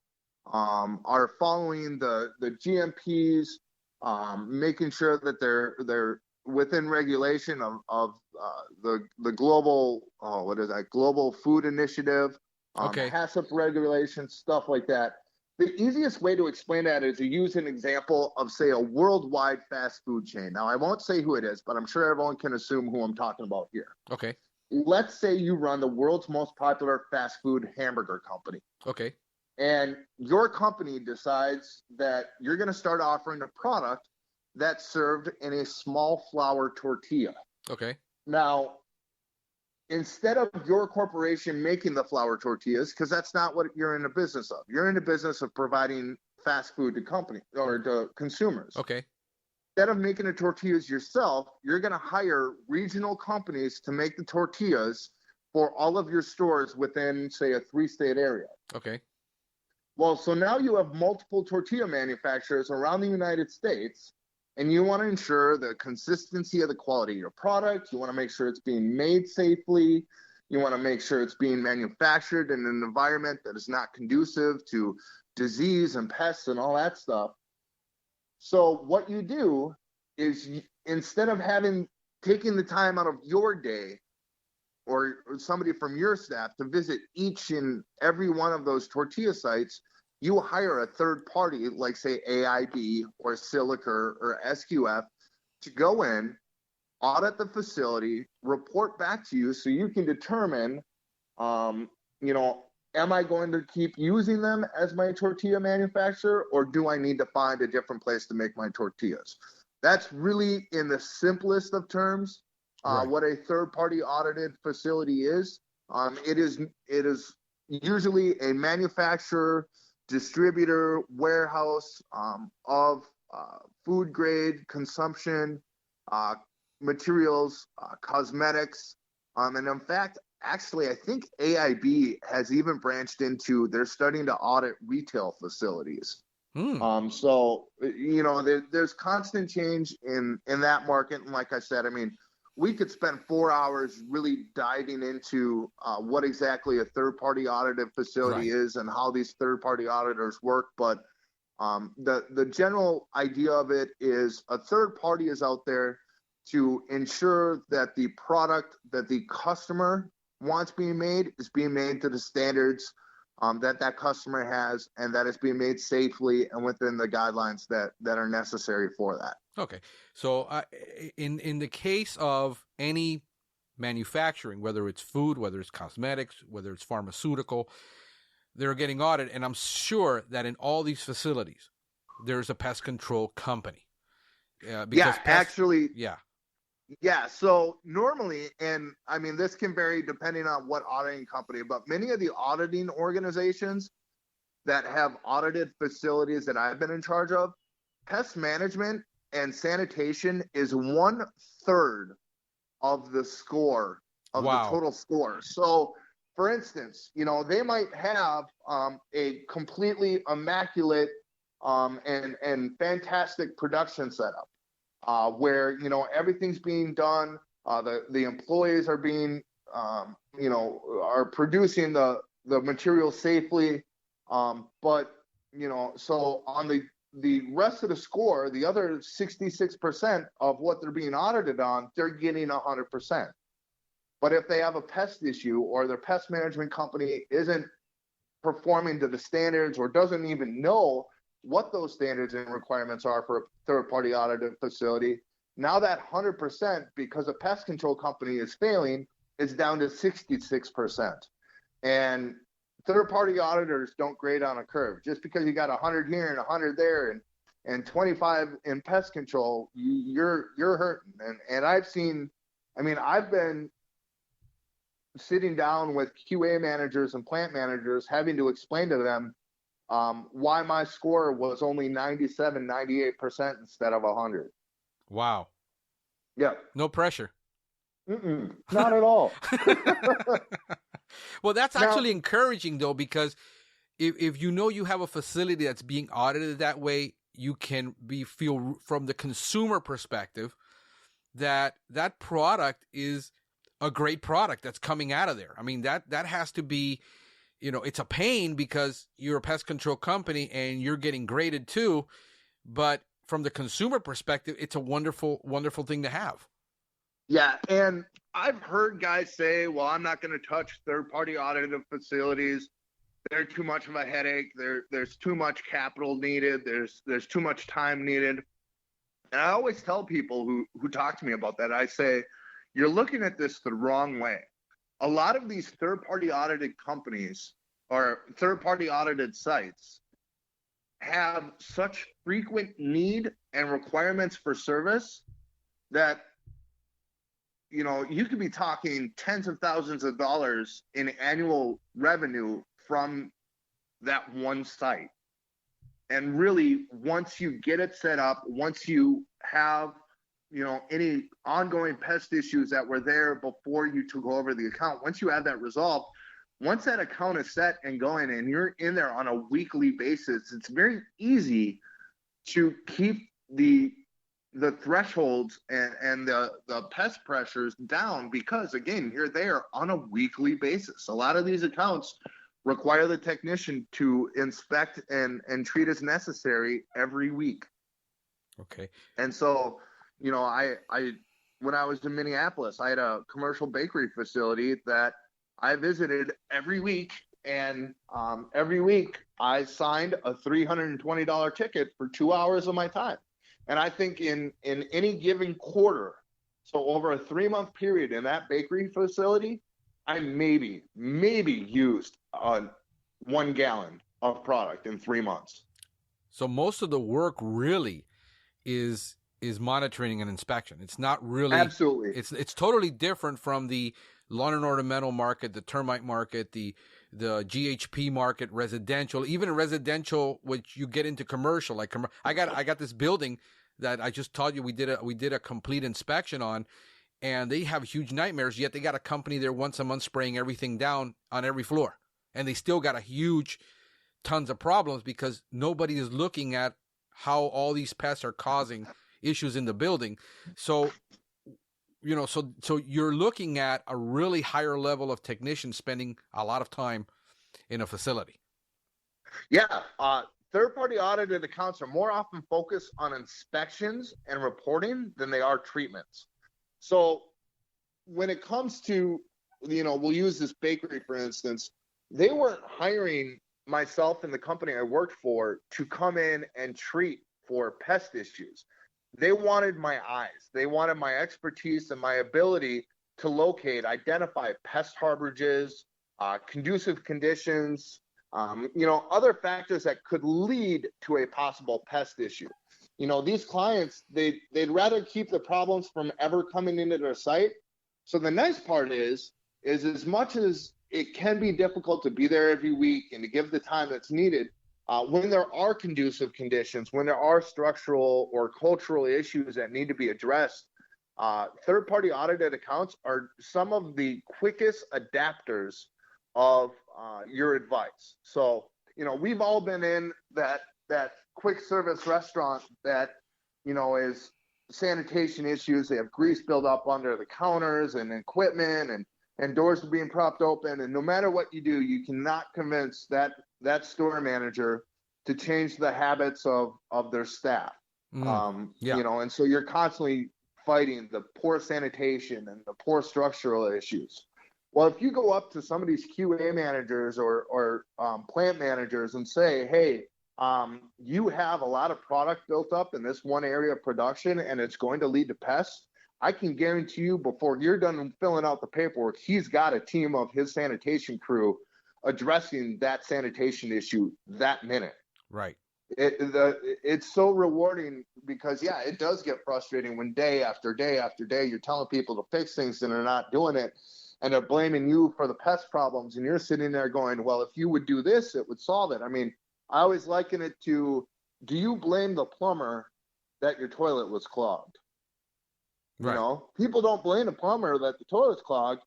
Speaker 4: are following the GMPs, making sure that they're within regulation of the global global food initiative,
Speaker 1: Okay.
Speaker 4: HACCP regulations, stuff like that. The easiest way to explain that is to use an example of, say, a worldwide fast food chain. Now, I won't say who it is, but I'm sure everyone can assume who I'm talking about here.
Speaker 1: Okay.
Speaker 4: Let's say you run the world's most popular fast food hamburger company.
Speaker 1: Okay.
Speaker 4: And your company decides that you're going to start offering a product that's served in a small flour tortilla.
Speaker 1: Okay.
Speaker 4: Now, instead of your corporation making the flour tortillas, because that's not what you're in the business of. You're in the business of providing fast food to company or to consumers.
Speaker 1: Okay.
Speaker 4: Instead of making the tortillas yourself, you're going to hire regional companies to make the tortillas for all of your stores within, say, a 3-state area.
Speaker 1: Okay.
Speaker 4: Well, so now you have multiple tortilla manufacturers around the United States, and you want to ensure the consistency of the quality of your product. You want to make sure it's being made safely. You want to make sure it's being manufactured in an environment that is not conducive to disease and pests and all that stuff. So what you do is, instead of taking the time out of your day or somebody from your staff to visit each and every one of those tortilla sites, you hire a third party, like, say, AIB or Silica or SQF, to go in, audit the facility, report back to you so you can determine, am I going to keep using them as my tortilla manufacturer, or do I need to find a different place to make my tortillas? That's really, in the simplest of terms,
Speaker 1: Right.
Speaker 4: what a third-party audited facility is. It is usually a manufacturer, distributor, warehouse of food grade consumption materials, cosmetics, and in fact, actually, I think AIB has even branched into, they're starting to audit retail facilities. So there's constant change in that market, and like I said, I mean, we could spend 4 hours really diving into what exactly a third-party audited facility is and how these third-party auditors work. But the general idea of it is, a third party is out there to ensure that the product that the customer wants being made is being made to the standards that customer has, and that it's being made safely and within the guidelines that are necessary for that.
Speaker 1: Okay. So in the case of any manufacturing, whether it's food, whether it's cosmetics, whether it's pharmaceutical, they're getting audited. And I'm sure that in all these facilities, there's a pest control company. Yeah. So normally, and I mean, this can vary depending on what auditing company, but many of the auditing organizations that have audited facilities that I've been in charge of, pest management and sanitation is 1/3 of the score of the total score. So, for instance, they might have a completely immaculate and fantastic production setup where everything's being done. The employees are being are producing the material safely. But so on the rest of the score, the other 66% of what they're being audited on, they're getting 100%. But if they have a pest issue, or their pest management company isn't performing to the standards, or doesn't even know what those standards and requirements are for a third-party audited facility, now that 100%, because a pest control company is failing, is down to 66%. And third-party auditors don't grade on a curve. Just because you got 100 here and 100 there and 25 in pest control, you're hurting. And I've been sitting down with QA managers and plant managers, having to explain to them
Speaker 4: why my score was only 97, 98% instead of 100.
Speaker 1: Wow.
Speaker 4: Yeah.
Speaker 1: No pressure.
Speaker 4: Not at all.
Speaker 1: Well, that's
Speaker 4: Now-
Speaker 1: actually encouraging, though, because if you know you have a facility that's being audited that way, you can feel from the consumer perspective that that product is a great product that's coming out of there. I mean, that has to be, it's a pain because you're a pest control company and you're getting graded too. But from the consumer perspective, it's a wonderful, wonderful thing to have.
Speaker 4: Yeah, and I've heard guys say, well, I'm not going to touch third-party audited facilities. They're too much of a headache. There's too much capital needed. There's too much time needed. And I always tell people who talk to me about that, I say, you're looking at this the wrong way. A lot of these third-party audited companies or third-party audited sites have such frequent need and requirements for service that, you could be talking tens of thousands of dollars in annual revenue from that one site. And really, once you get it set up, once you have, any ongoing pest issues that were there before you took over the account, once you have that resolved, once that account is set and going and you're in there on a weekly basis, it's very easy to keep the thresholds and the pest pressures down because, again, you're there on a weekly basis. A lot of these accounts require the technician to inspect and treat as necessary every week.
Speaker 1: Okay.
Speaker 4: And so, I when I was in Minneapolis, I had a commercial bakery facility that I visited every week. And every week I signed a $320 ticket for 2 hours of my time. And I think in any given quarter, so over a 3-month period in that bakery facility, I maybe used 1 gallon of product in 3 months.
Speaker 1: So most of the work really is monitoring and inspection. It's not really
Speaker 4: Absolutely.
Speaker 1: It's totally different from the lawn and ornamental market, the termite market, the GHP market, residential, even residential, which you get into commercial. Like I got this building that I just told you we did a complete inspection on, and they have huge nightmares. Yet they got a company there once a month spraying everything down on every floor, and they still got tons of problems because nobody is looking at how all these pests are causing issues in the building. So, so you're looking at a really higher level of technicians spending a lot of time in a facility.
Speaker 4: Yeah. Third-party audited accounts are more often focused on inspections and reporting than they are treatments. So when it comes to, we'll use this bakery, for instance, they weren't hiring myself and the company I worked for to come in and treat for pest issues. They wanted my eyes. They wanted my expertise and my ability to locate, identify pest harborages, conducive conditions, other factors that could lead to a possible pest issue. These clients, they'd rather keep the problems from ever coming into their site. So the nice part is as much as it can be difficult to be there every week and to give the time that's needed, when there are conducive conditions, when there are structural or cultural issues that need to be addressed, third-party audited accounts are some of the quickest adapters of your advice. So, we've all been in that quick service restaurant that, is sanitation issues. They have grease buildup under the counters and equipment and doors are being propped open. And no matter what you do, you cannot convince that store manager to change the habits of their staff. And so you're constantly fighting the poor sanitation and the poor structural issues. Well, if you go up to some of these QA managers or plant managers and say, hey, you have a lot of product built up in this one area of production and it's going to lead to pests, I can guarantee you before you're done filling out the paperwork, he's got a team of his sanitation crew addressing that sanitation issue that minute.
Speaker 1: Right.
Speaker 4: It's so rewarding because, it does get frustrating when day after day after day you're telling people to fix things and they're not doing it. And they're blaming you for the pest problems. And you're sitting there going, well, if you would do this, it would solve it. I mean, I always liken it to, do you blame the plumber that your toilet was clogged?
Speaker 1: Right.
Speaker 4: You know, people don't blame the plumber that the toilet's clogged,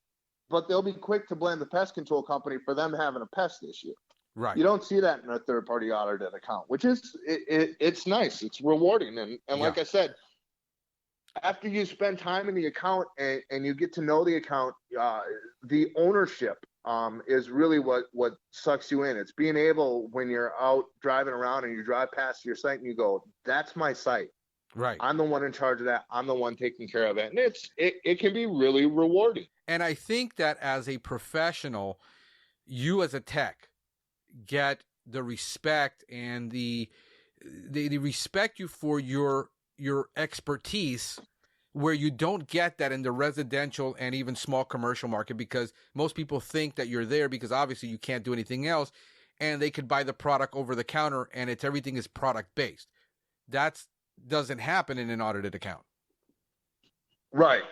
Speaker 4: but they'll be quick to blame the pest control company for them having a pest issue.
Speaker 1: Right.
Speaker 4: You don't see that in a third-party audited account, which is it's nice, it's rewarding, and like I said, after you spend time in the account and you get to know the account, the ownership is really what sucks you in. It's being able, when you're out driving around and you drive past your site and you go, "That's my site.
Speaker 1: Right.
Speaker 4: I'm the one in charge of that. I'm the one taking care of it," and it can be really rewarding.
Speaker 1: And I think that as a professional, you as a tech get the respect, and they respect you for your expertise, where you don't get that in the residential and even small commercial market, because most people think that you're there because obviously you can't do anything else, and they could buy the product over the counter and everything is product based. That doesn't happen in an audited account.
Speaker 4: Right.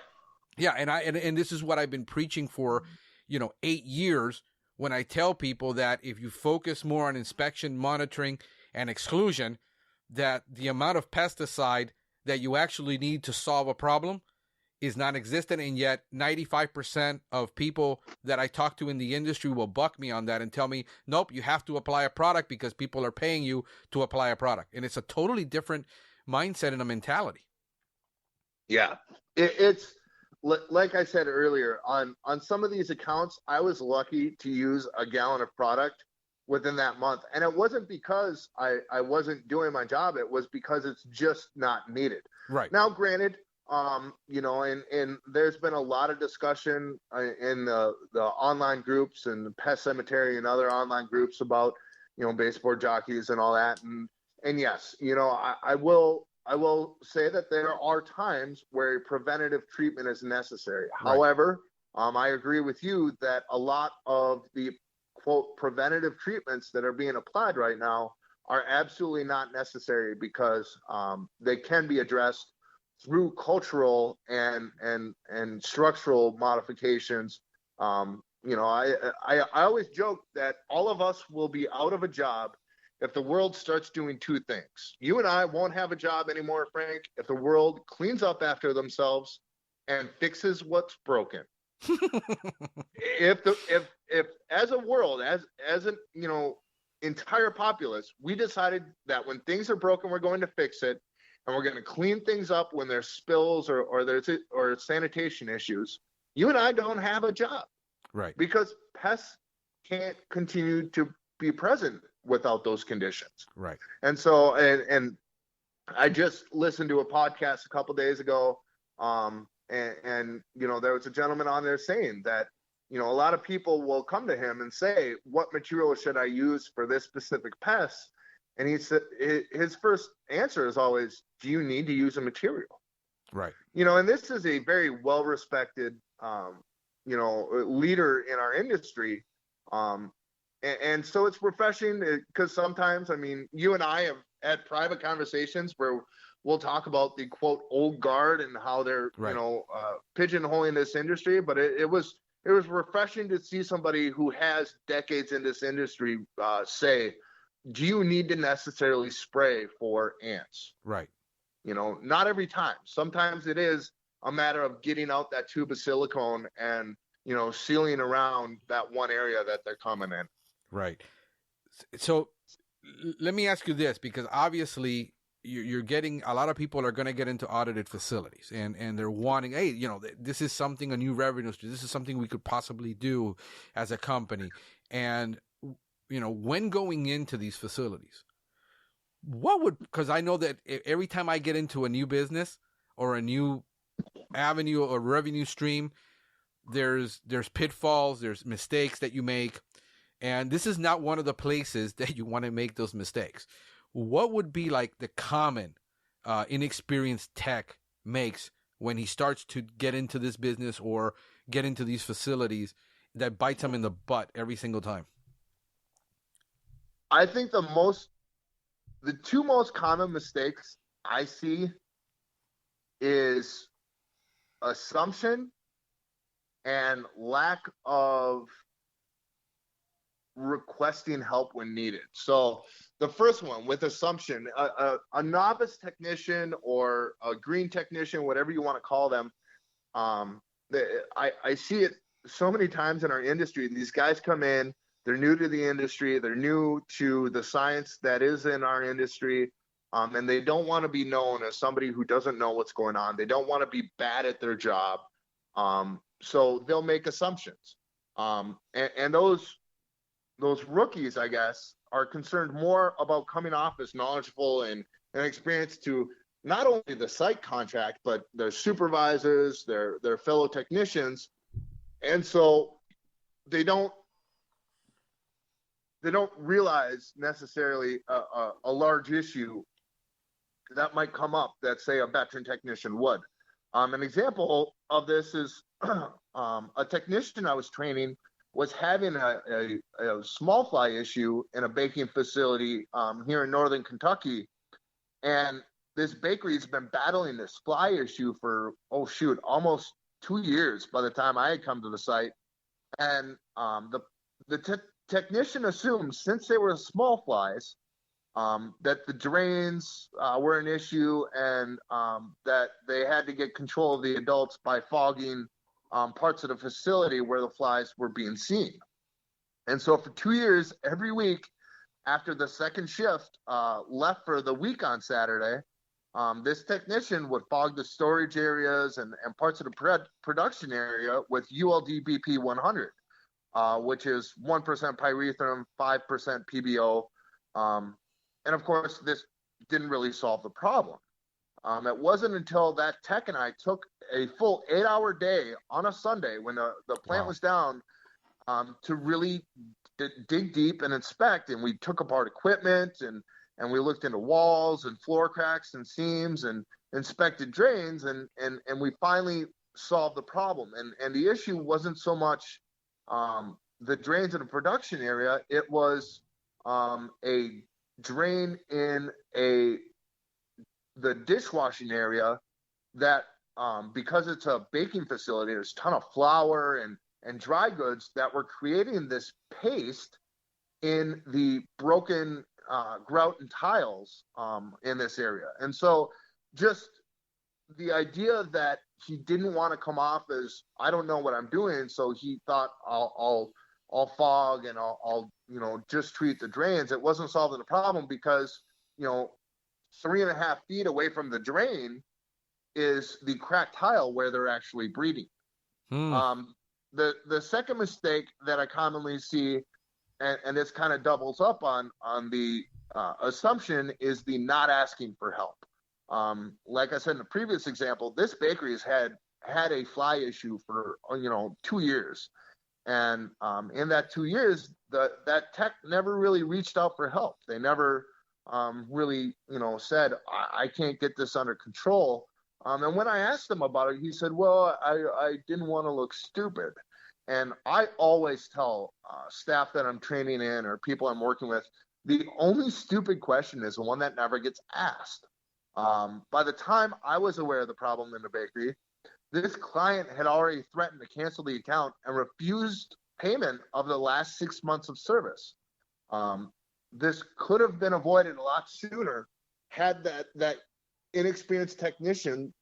Speaker 1: Yeah, and this is what I've been preaching for, 8 years, when I tell people that if you focus more on inspection, monitoring, and exclusion, that the amount of pesticide that you actually need to solve a problem is non-existent. And yet 95% of people that I talk to in the industry will buck me on that and tell me, nope, you have to apply a product because people are paying you to apply a product. And it's a totally different mindset and a mentality.
Speaker 4: Yeah, it's like I said earlier, on some of these accounts, I was lucky to use a gallon of product within that month. And it wasn't because I wasn't doing my job. It was because it's just not needed.
Speaker 1: Right.
Speaker 4: Now, granted, and there's been a lot of discussion in the online groups and the Pest Cemetery and other online groups about, baseboard jockeys and all that. And yes, I will say that there are times where preventative treatment is necessary. Right. However, I agree with you that a lot of the quote preventative treatments that are being applied right now are absolutely not necessary, because they can be addressed through cultural and structural modifications. I always joke that all of us will be out of a job if the world starts doing two things. You and I won't have a job anymore, Frank, if the world cleans up after themselves and fixes what's broken. if as a world, as an entire populace, we decided that when things are broken, we're going to fix it, and we're going to clean things up when there's spills or sanitation issues, you and I don't have a job.
Speaker 1: Right.
Speaker 4: Because pests can't continue to be present without those conditions.
Speaker 1: Right.
Speaker 4: And so, and I just listened to a podcast a couple days ago, and there was a gentleman on there saying that, a lot of people will come to him and say, what material should I use for this specific pest? And he said, his first answer is always, do you need to use a material?
Speaker 1: Right.
Speaker 4: And this is a very well-respected, leader in our industry. And so it's refreshing, because sometimes, you and I have had private conversations where we'll talk about the quote old guard and how they're,
Speaker 1: right.
Speaker 4: Pigeonholing this industry. But it was refreshing to see somebody who has decades in this industry say, do you need to necessarily spray for ants?
Speaker 1: Right.
Speaker 4: Not every time. Sometimes it is a matter of getting out that tube of silicone and, sealing around that one area that they're coming in.
Speaker 1: Right. So let me ask you this, because obviously you're getting, a lot of people are going to get into audited facilities, and they're wanting, hey, this is something, a new revenue stream. This is something we could possibly do as a company. And, when going into these facilities, because I know that every time I get into a new business or a new avenue or revenue stream, there's pitfalls, there's mistakes that you make. And this is not one of the places that you want to make those mistakes. What would be like the common inexperienced tech makes when he starts to get into this business or get into these facilities that bites him in the butt every single time?
Speaker 4: I think the two most common mistakes I see is assumption and lack of requesting help when needed. So the first one with assumption, a novice technician or a green technician, whatever you want to call them, I see it so many times in our industry. These guys come in, they're new to the industry, they're new to the science that is in our industry, and they don't want to be known as somebody who doesn't know what's going on. They don't want to be bad at their job, so they'll make assumptions. And those rookies, I guess, are concerned more about coming off as knowledgeable and experienced to not only the site contract, but their supervisors, their fellow technicians. And so they don't realize necessarily a large issue that might come up that, say, a veteran technician would. An example of this is a technician I was training was having a small fly issue in a baking facility here in northern Kentucky. And this bakery's been battling this fly issue for, almost 2 years by the time I had come to the site. And the technician assumed, since they were small flies, that the drains were an issue, and that they had to get control of the adults by fogging parts of the facility where the flies were being seen. And so for 2 years, every week after the second shift left for the week on Saturday, this technician would fog the storage areas and parts of the production area with ULD BP 100, which is 1% pyrethrum, 5% PBO. And of course, this didn't really solve the problem. It wasn't until that tech and I took a full 8-hour day on a Sunday when the plant was down to really dig deep and inspect. And we took apart equipment and we looked into walls and floor cracks and seams and inspected drains. And we finally solved the problem. And the issue wasn't so much the drains in the production area. It was a drain in the dishwashing area that because it's a baking facility, there's a ton of flour and dry goods that were creating this paste in the broken grout and tiles in this area. And so just the idea that he didn't want to come off as, I don't know what I'm doing, so he thought I'll fog and I'll just treat the drains. It wasn't solving the problem because 3.5 feet away from the drain is the cracked tile where they're actually breeding. The second mistake that I commonly see, and this kind of doubles up on the assumption, is the not asking for help. Like I said in the previous example, this bakery has had a fly issue for 2 years. And in that 2 years, that tech never really reached out for help. They never really, said, I can't get this under control. And when I asked him about it, he said, well, I didn't want to look stupid. And I always tell staff that I'm training in or people I'm working with, the only stupid question is the one that never gets asked. By the time I was aware of the problem in the bakery, this client had already threatened to cancel the account and refused payment of the last 6 months of service. This could have been avoided a lot sooner had that inexperienced technician,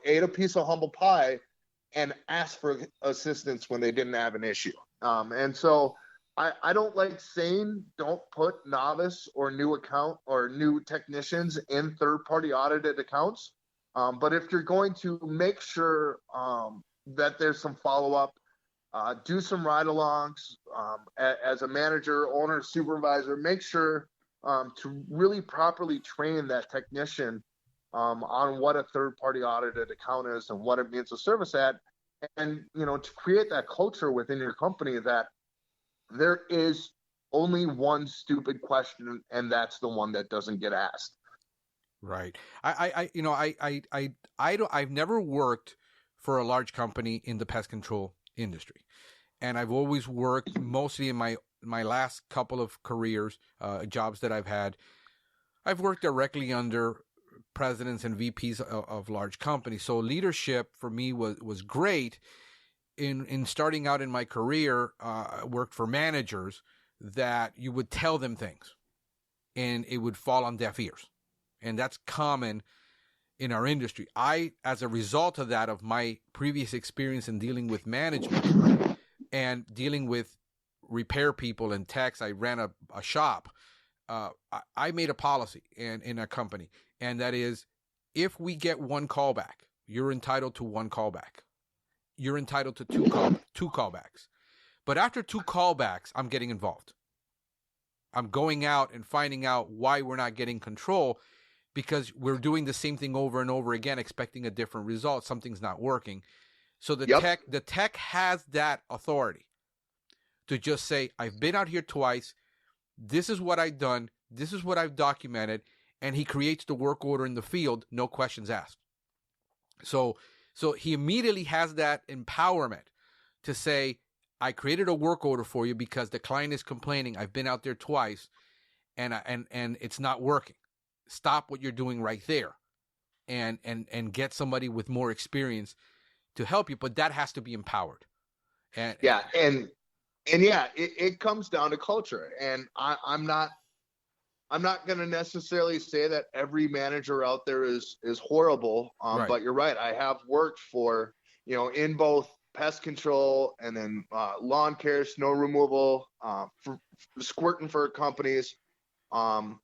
Speaker 4: ate a piece of humble pie and asked for assistance when they didn't have an issue. And so I don't like saying don't put novice or new account or new technicians in third-party audited accounts. But if you're going to make sure that there's some follow-up, do some ride-alongs as a manager, owner, supervisor, make sure to really properly train that technician on what a third-party audited account is and what it means to service at, and to create that culture within your company that there is only one stupid question, and that's the one that doesn't get asked.
Speaker 1: Right. I've never worked for a large company in the pest control industry, and I've always worked mostly in my last couple of careers, jobs that I've had. I've worked directly under presidents and VPs of large companies. So leadership for me was great. In starting out in my career, I worked for managers that you would tell them things and it would fall on deaf ears. And that's common in our industry. As a result of that, of my previous experience in dealing with management and dealing with repair people and techs, I ran a shop. I made a policy in a company, and that is, if we get one callback, you're entitled to one callback. You're entitled to two callbacks. But after two callbacks, I'm getting involved. I'm going out and finding out why we're not getting control, because we're doing the same thing over and over again, expecting a different result. Something's not working. So the tech has that authority to just say, I've been out here twice. This is what I've done. This is what I've documented. And he creates the work order in the field, no questions asked. So he immediately has that empowerment to say, I created a work order for you because the client is complaining. I've been out there twice and it's not working. Stop what you're doing right there and get somebody with more experience to help you. But that has to be empowered. And
Speaker 4: it comes down to culture. And I'm not going to necessarily say that every manager out there is horrible.
Speaker 1: Right.
Speaker 4: But you're right. I have worked for, in both pest control and then lawn care, snow removal, for squirt and fur companies. The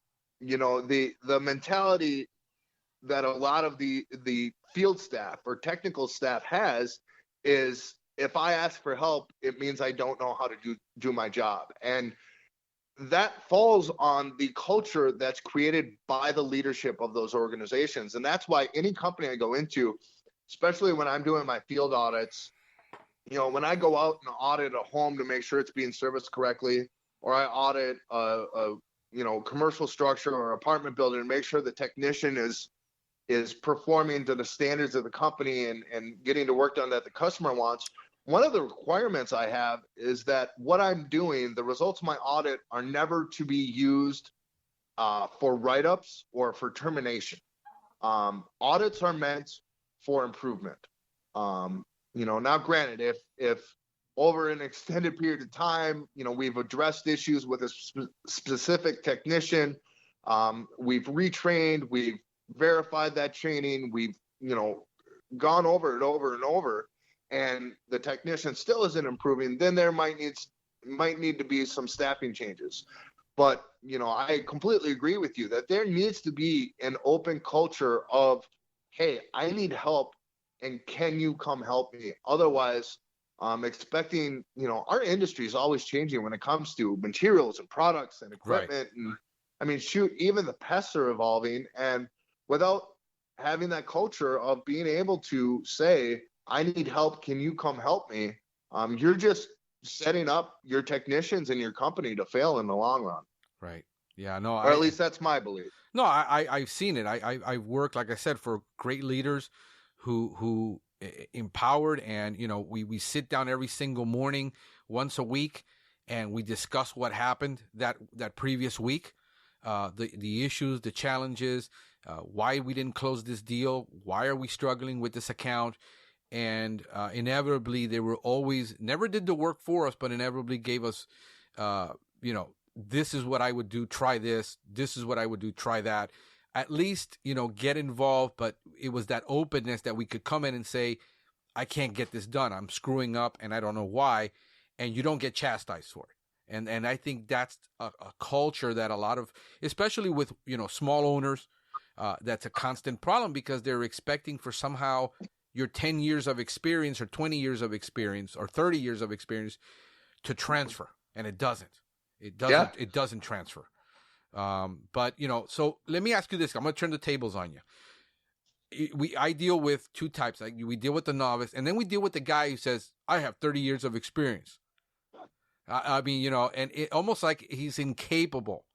Speaker 4: mentality that a lot of the field staff or technical staff has is, if I ask for help, it means I don't know how to do my job. And that falls on the culture that's created by the leadership of those organizations. And that's why any company I go into, especially when I'm doing my field audits, when I go out and audit a home to make sure it's being serviced correctly, or I audit a commercial structure or apartment building and make sure the technician is performing to the standards of the company and getting the work done that the customer wants. One of the requirements I have is that what I'm doing, the results of my audit, are never to be used for write-ups or for termination. Audits are meant for improvement. Now granted, if over an extended period of time, we've addressed issues with a specific technician, we've retrained, we've verified that training, we've, gone over it over and over, and the technician still isn't improving, then there might need to be some staffing changes. But, I completely agree with you that there needs to be an open culture of, hey, I need help, and can you come help me? Otherwise, expecting, our industry is always changing when it comes to materials and products and equipment. Right. And even the pests are evolving. And without having that culture of being able to say, I need help, can you come help me? You're just setting up your technicians and your company to fail in the long run.
Speaker 1: Right. Yeah, no.
Speaker 4: Or at least that's my belief.
Speaker 1: No, I've seen it. I've worked, like I said, for great leaders who empowered, and we sit down every single morning, once a week, and we discuss what happened that previous week, the issues, the challenges, why we didn't close this deal, why are we struggling with this account, and inevitably they were always, never did the work for us, but inevitably gave us, this is what I would do, try this. This is what I would do, try that. At least, get involved, but it was that openness that we could come in and say, I can't get this done. I'm screwing up and I don't know why. And you don't get chastised for it. And I think that's a culture that a lot of, especially with, small owners, that's a constant problem, because they're expecting for somehow your 10 years of experience or 20 years of experience or 30 years of experience to transfer. And it doesn't. It doesn't transfer. But so let me ask you this. I'm going to turn the tables on you. I deal with two types. Like, we deal with the novice, and then we deal with the guy who says, I have 30 years of experience. And it almost like he's incapable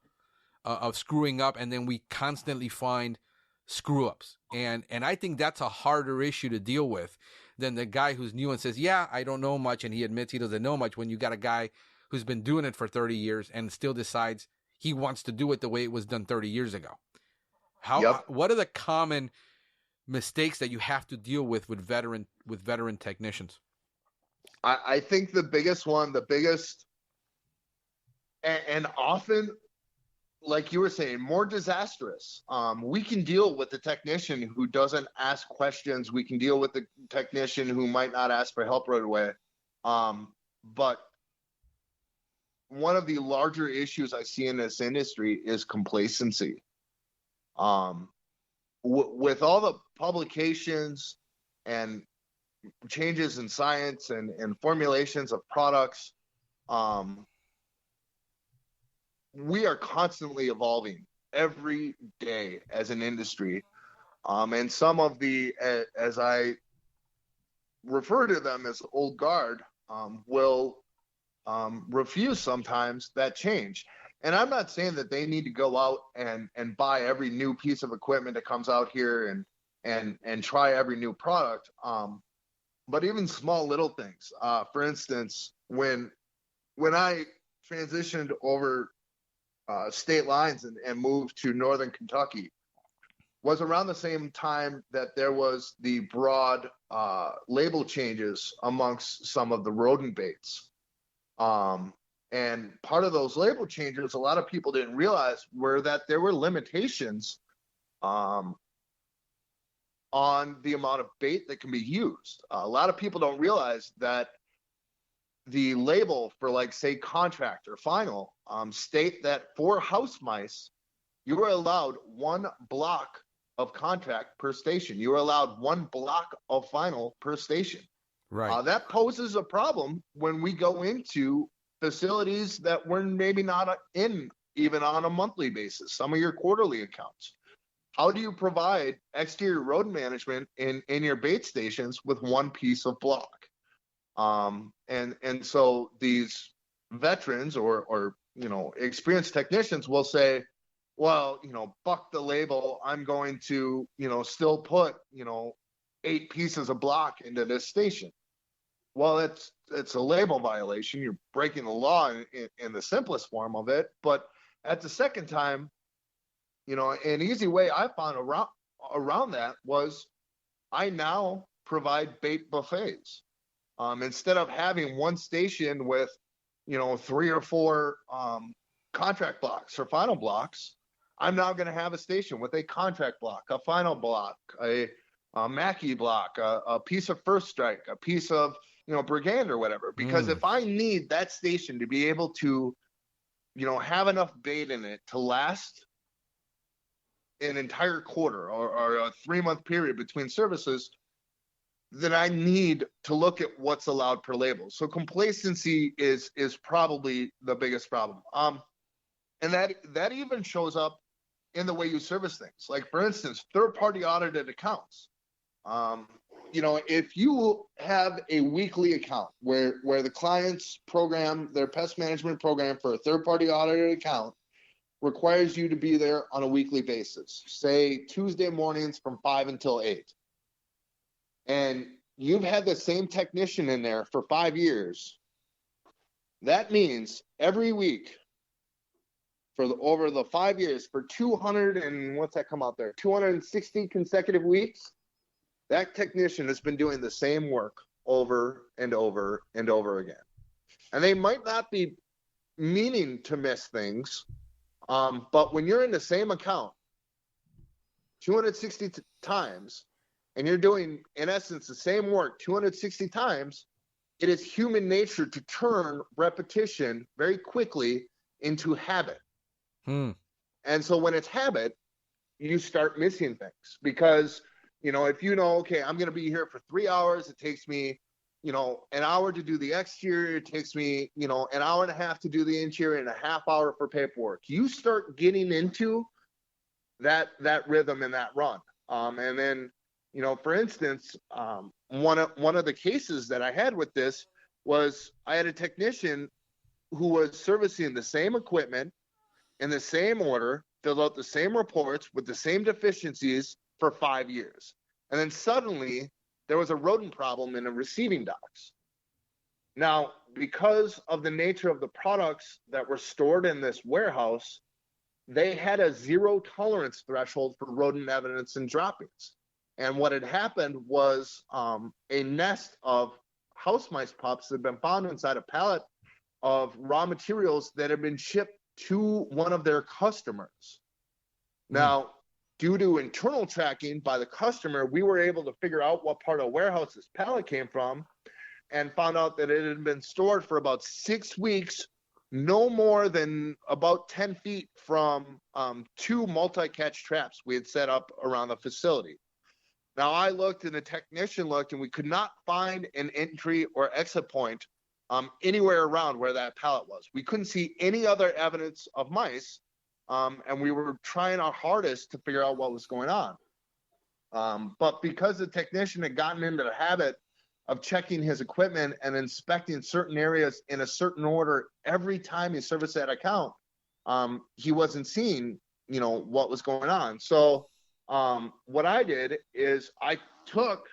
Speaker 1: of screwing up. And then we constantly find screw ups. And I think that's a harder issue to deal with than the guy who's new and says, yeah, I don't know much. And he admits he doesn't know much, when you got a guy who's been doing it for 30 years and still decides he wants to do it the way it was done 30 years ago. What are the common mistakes that you have to deal with veteran technicians?
Speaker 4: I think the biggest one, and often, like you were saying, more disastrous. We can deal with the technician who doesn't ask questions. We can deal with the technician who might not ask for help right away. But one of the larger issues I see in this industry is complacency. With all the publications and changes in science and formulations of products, we are constantly evolving every day as an industry. And some of the, as I refer to them as old guard, will refuse sometimes that change. And I'm not saying that they need to go out and buy every new piece of equipment that comes out here and try every new product. But even small little things. For instance, when I transitioned over state lines and moved to Northern Kentucky, was around the same time that there was the broad label changes amongst some of the rodent baits. And part of those label changes, a lot of people didn't realize, were that there were limitations on the amount of bait that can be used. A lot of people don't realize that the label for, like, say, contract or final state that for house mice, you are allowed 1 block of contract per station. You are allowed 1 block of final per station.
Speaker 1: Right.
Speaker 4: That poses a problem when we go into facilities that we're maybe not in even on a monthly basis, some of your quarterly accounts. How do you provide exterior rodent management in your bait stations with 1 piece of block? And so these veterans or experienced technicians will say, well, buck the label. I'm going to, still put, 8 pieces of block into this station. Well, it's a label violation. You're breaking the law in the simplest form of it. But at the second time, an easy way I found around that was I now provide bait buffets. Instead of having 1 station with, 3 or 4 contract blocks or final blocks, I'm now going to have a station with a contract block, a final block, a Mackie block, a piece of First Strike, a piece of, Brigand or whatever. Because if I need that station to be able to, have enough bait in it to last an entire quarter or a 3-month period between services, then I need to look at what's allowed per label. So complacency is probably the biggest problem. And that even shows up in the way you service things. Like, for instance, third-party audited accounts. If you have a weekly account where the client's program, their pest management program for a third-party audited account requires you to be there on a weekly basis, say Tuesday mornings from 5 until 8. And you've had the same technician in there for 5 years, that means every week over the 5 years, for 200 and what's that come out there, 260 consecutive weeks, that technician has been doing the same work over and over and over again. And they might not be meaning to miss things, but when you're in the same account 260 times, and you're doing, in essence, the same work 260 times, it is human nature to turn repetition very quickly into habit. And so when it's habit, you start missing things. Because, if okay, I'm going to be here for 3 hours, it takes me, an hour to do the exterior, it takes me, an hour and a half to do the interior, and a half hour for paperwork. You start getting into that rhythm and that run. And then, for instance, one of the cases that I had with this was I had a technician who was servicing the same equipment in the same order, filled out the same reports with the same deficiencies for 5 years. And then suddenly there was a rodent problem in the receiving docks. Now, because of the nature of the products that were stored in this warehouse, they had a 0 tolerance threshold for rodent evidence and droppings. And what had happened was a nest of house mice pups had been found inside a pallet of raw materials that had been shipped to one of their customers. Now, due to internal tracking by the customer, we were able to figure out what part of the warehouse this pallet came from and found out that it had been stored for about 6 weeks, no more than about 10 feet from 2 multi-catch traps we had set up around the facility. Now, I looked and the technician looked, and we could not find an entry or exit point anywhere around where that pallet was. We couldn't see any other evidence of mice, and we were trying our hardest to figure out what was going on. But because the technician had gotten into the habit of checking his equipment and inspecting certain areas in a certain order every time he serviced that account, he wasn't seeing, what was going on. So what I did is I took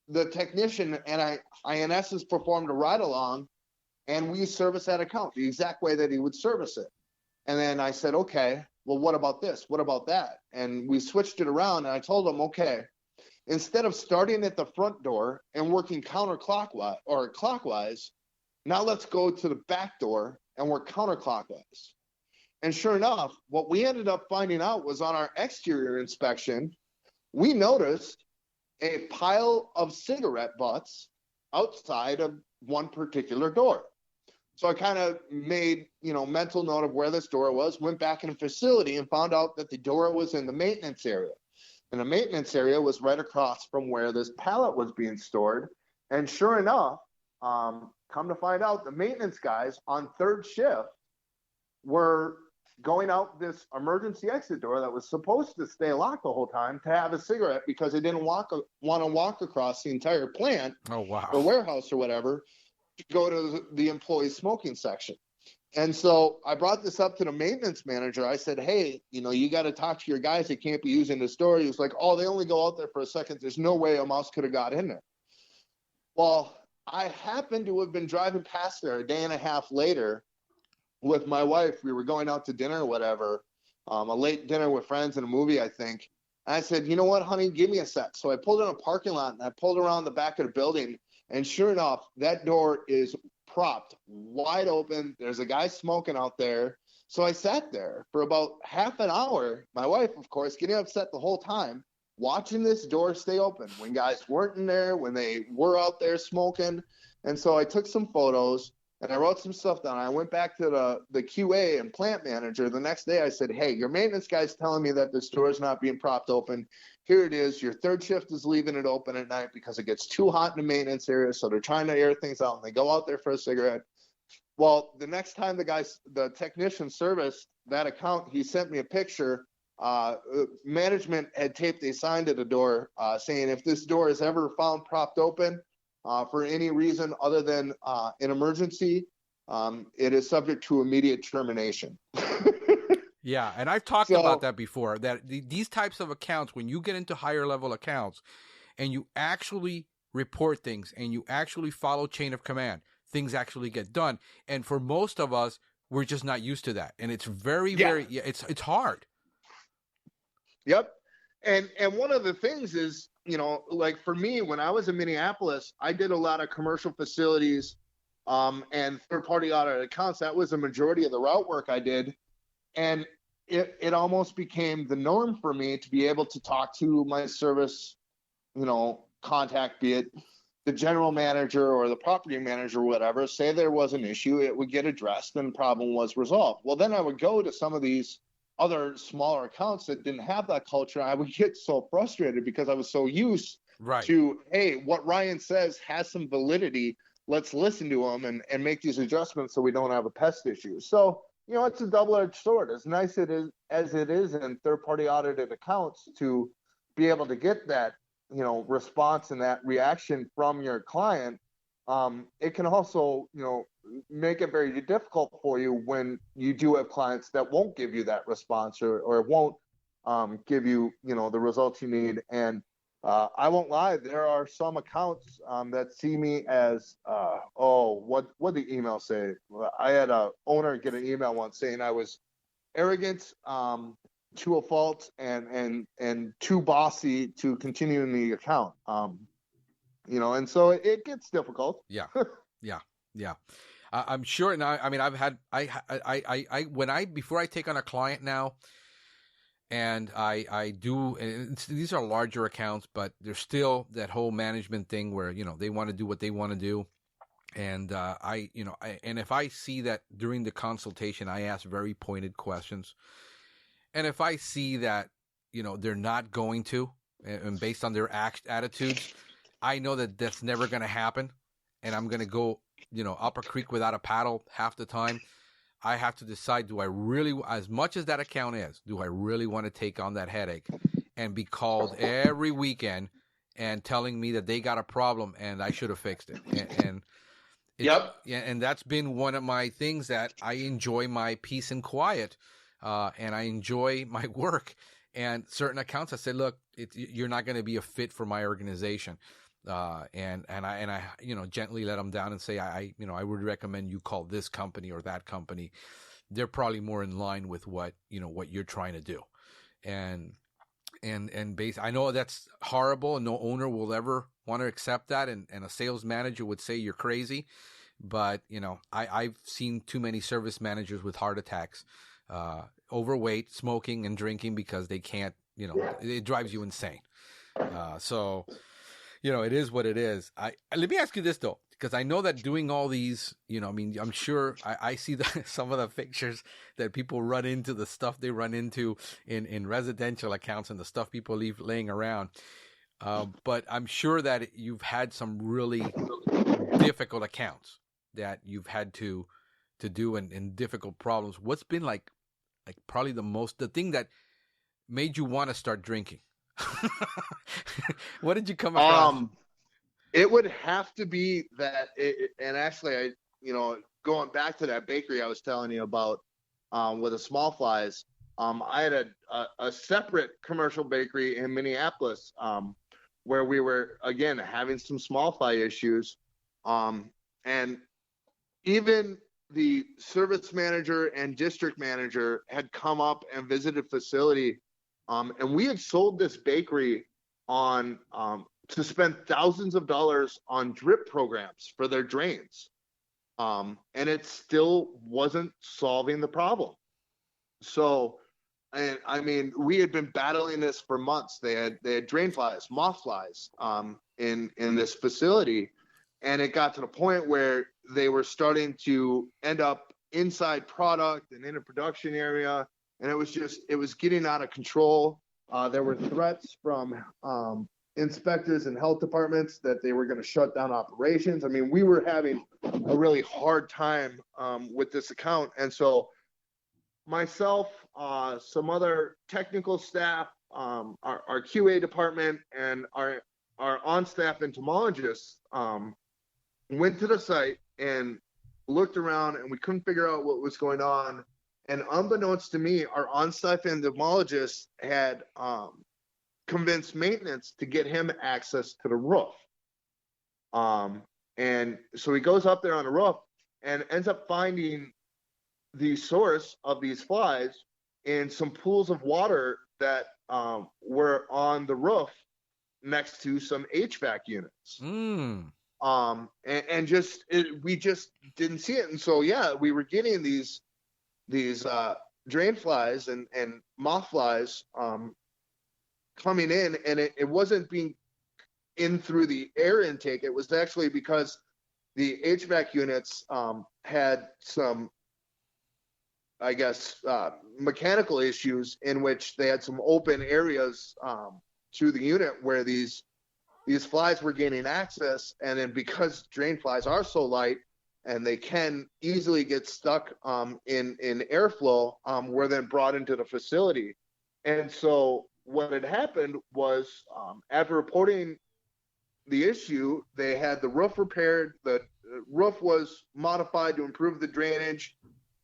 Speaker 4: the technician and I in essence performed a ride along, and we serviced that account the exact way that he would service it. And then I said, okay, well, what about this? What about that? And we switched it around, and I told him, okay, instead of starting at the front door and working counterclockwise or clockwise, now let's go to the back door and work counterclockwise. And sure enough, what we ended up finding out was on our exterior inspection, we noticed a pile of cigarette butts outside of one particular door. So I kind of made, mental note of where this door was, went back in the facility and found out that the door was in the maintenance area. And the maintenance area was right across from where this pallet was being stored. And sure enough, come to find out, the maintenance guys on third shift were going out this emergency exit door that was supposed to stay locked the whole time to have a cigarette because they didn't want to walk across the entire plant or warehouse or whatever to go to the employee smoking section. And so I brought this up to the maintenance manager. I said, hey, you got to talk to your guys. They can't be using this door. He was like, oh, they only go out there for a second. There's no way a mouse could have got in there. Well, I happened to have been driving past there a day and a half later with my wife. We were going out to dinner or whatever, a late dinner with friends and a movie, I think. And I said, you know what, honey, give me a sec. So I pulled in a parking lot and I pulled around the back of the building. And sure enough, that door is propped wide open. There's a guy smoking out there. So I sat there for about half an hour. My wife, of course, getting upset the whole time, watching this door stay open when guys weren't in there, when they were out there smoking. And so I took some photos and I wrote some stuff down. I went back to the QA and plant manager the next day. I said, hey, your maintenance guy's telling me that this door is not being propped open. Here it is. Your third shift is leaving it open at night because it gets too hot in the maintenance area. So they're trying to air things out and they go out there for a cigarette. Well, the next time the technician serviced that account, he sent me a picture. Management had taped a sign to the door saying if this door is ever found propped open, for any reason other than an emergency, it is subject to immediate termination.
Speaker 1: Yeah, and I've talked about that before, that these types of accounts, when you get into higher level accounts and you actually report things and you actually follow chain of command, things actually get done. And for most of us, we're just not used to that. And it's very, it's hard. Yep.
Speaker 4: And one of the things is, like for me, when I was in Minneapolis, I did a lot of commercial facilities and third-party audit accounts. That was a majority of the route work I did. And it almost became the norm for me to be able to talk to my service, contact, be it the general manager or the property manager or whatever, say there was an issue, it would get addressed and the problem was resolved. Well, then I would go to some of these other smaller accounts that didn't have that culture. I would get so frustrated because I was so used to, hey, what Ryan says has some validity. Let's listen to him and make these adjustments so we don't have a pest issue. So, it's a double-edged sword. As nice as it is in third-party audited accounts to be able to get that, response and that reaction from your client, it can also, make it very difficult for you when you do have clients that won't give you that response or won't give you, the results you need. And I won't lie, there are some accounts that see me as, what the email say? I had a owner get an email once saying I was arrogant to a fault and too bossy to continue in the account. And so it gets difficult.
Speaker 1: Yeah. Yeah. Yeah. I'm sure. Now, I mean, I've had, before I take on a client now, and I do, and these are larger accounts, but there's still that whole management thing where, they want to do what they want to do. And, and if I see that during the consultation, I ask very pointed questions. And if I see that, they're not going to, and based on their attitudes, I know that that's never going to happen. And I'm going to go, up a creek without a paddle half the time. I have to decide, do I really, as much as that account is, do I really want to take on that headache and be called every weekend and telling me that they got a problem and I should have fixed it? And
Speaker 4: Yep.
Speaker 1: And that's been one of my things, that I enjoy my peace and quiet, and I enjoy my work. And certain accounts, I said, look, you're not going to be a fit for my organization. And I gently let them down and say, I would recommend you call this company or that company. They're probably more in line with what you're trying to do. And I know that's horrible, and no owner will ever want to accept that. And a sales manager would say you're crazy. But, I've seen too many service managers with heart attacks, overweight, smoking and drinking because they can't, it drives you insane. So, it is what it is. Let me ask you this though, because I know that doing all these, I'm sure I see some of the pictures that people run into, the stuff they run into in residential accounts and the stuff people leave laying around. But I'm sure that you've had some really difficult accounts that you've had to do and difficult problems. What's been like probably the thing that made you want to start drinking? What did you come across?
Speaker 4: It would have to be that, and actually, going back to that bakery I was telling you about, with the small flies, I had a separate commercial bakery in Minneapolis, where we were, again, having some small fly issues. And even the service manager and district manager had come up and visited facility. And we had sold this bakery on, to spend thousands of dollars on drip programs for their drains. And it still wasn't solving the problem. So, and I mean, we had been battling this for months. They had drain flies, moth flies, in this facility. And it got to the point where they were starting to end up inside product and in a production area. And it was getting out of control. There were threats from inspectors and health departments that they were going to shut down operations. I mean, we were having a really hard time with this account. And so myself, some other technical staff, our QA department, and our on-staff entomologists went to the site and looked around, and we couldn't figure out what was going on. And unbeknownst to me, our on-staff entomologist had convinced maintenance to get him access to the roof. And so he goes up there on the roof and ends up finding the source of these flies in some pools of water that were on the roof next to some HVAC units. And we just didn't see it. And so, yeah, we were getting these drain flies and moth flies coming in, and it wasn't being in through the air intake. It was actually because the HVAC units had some, I guess, mechanical issues in which they had some open areas to the unit where these flies were gaining access. And then because drain flies are so light and they can easily get stuck in airflow, were then brought into the facility. And so what had happened was, after reporting the issue, they had the roof repaired. The roof was modified to improve the drainage.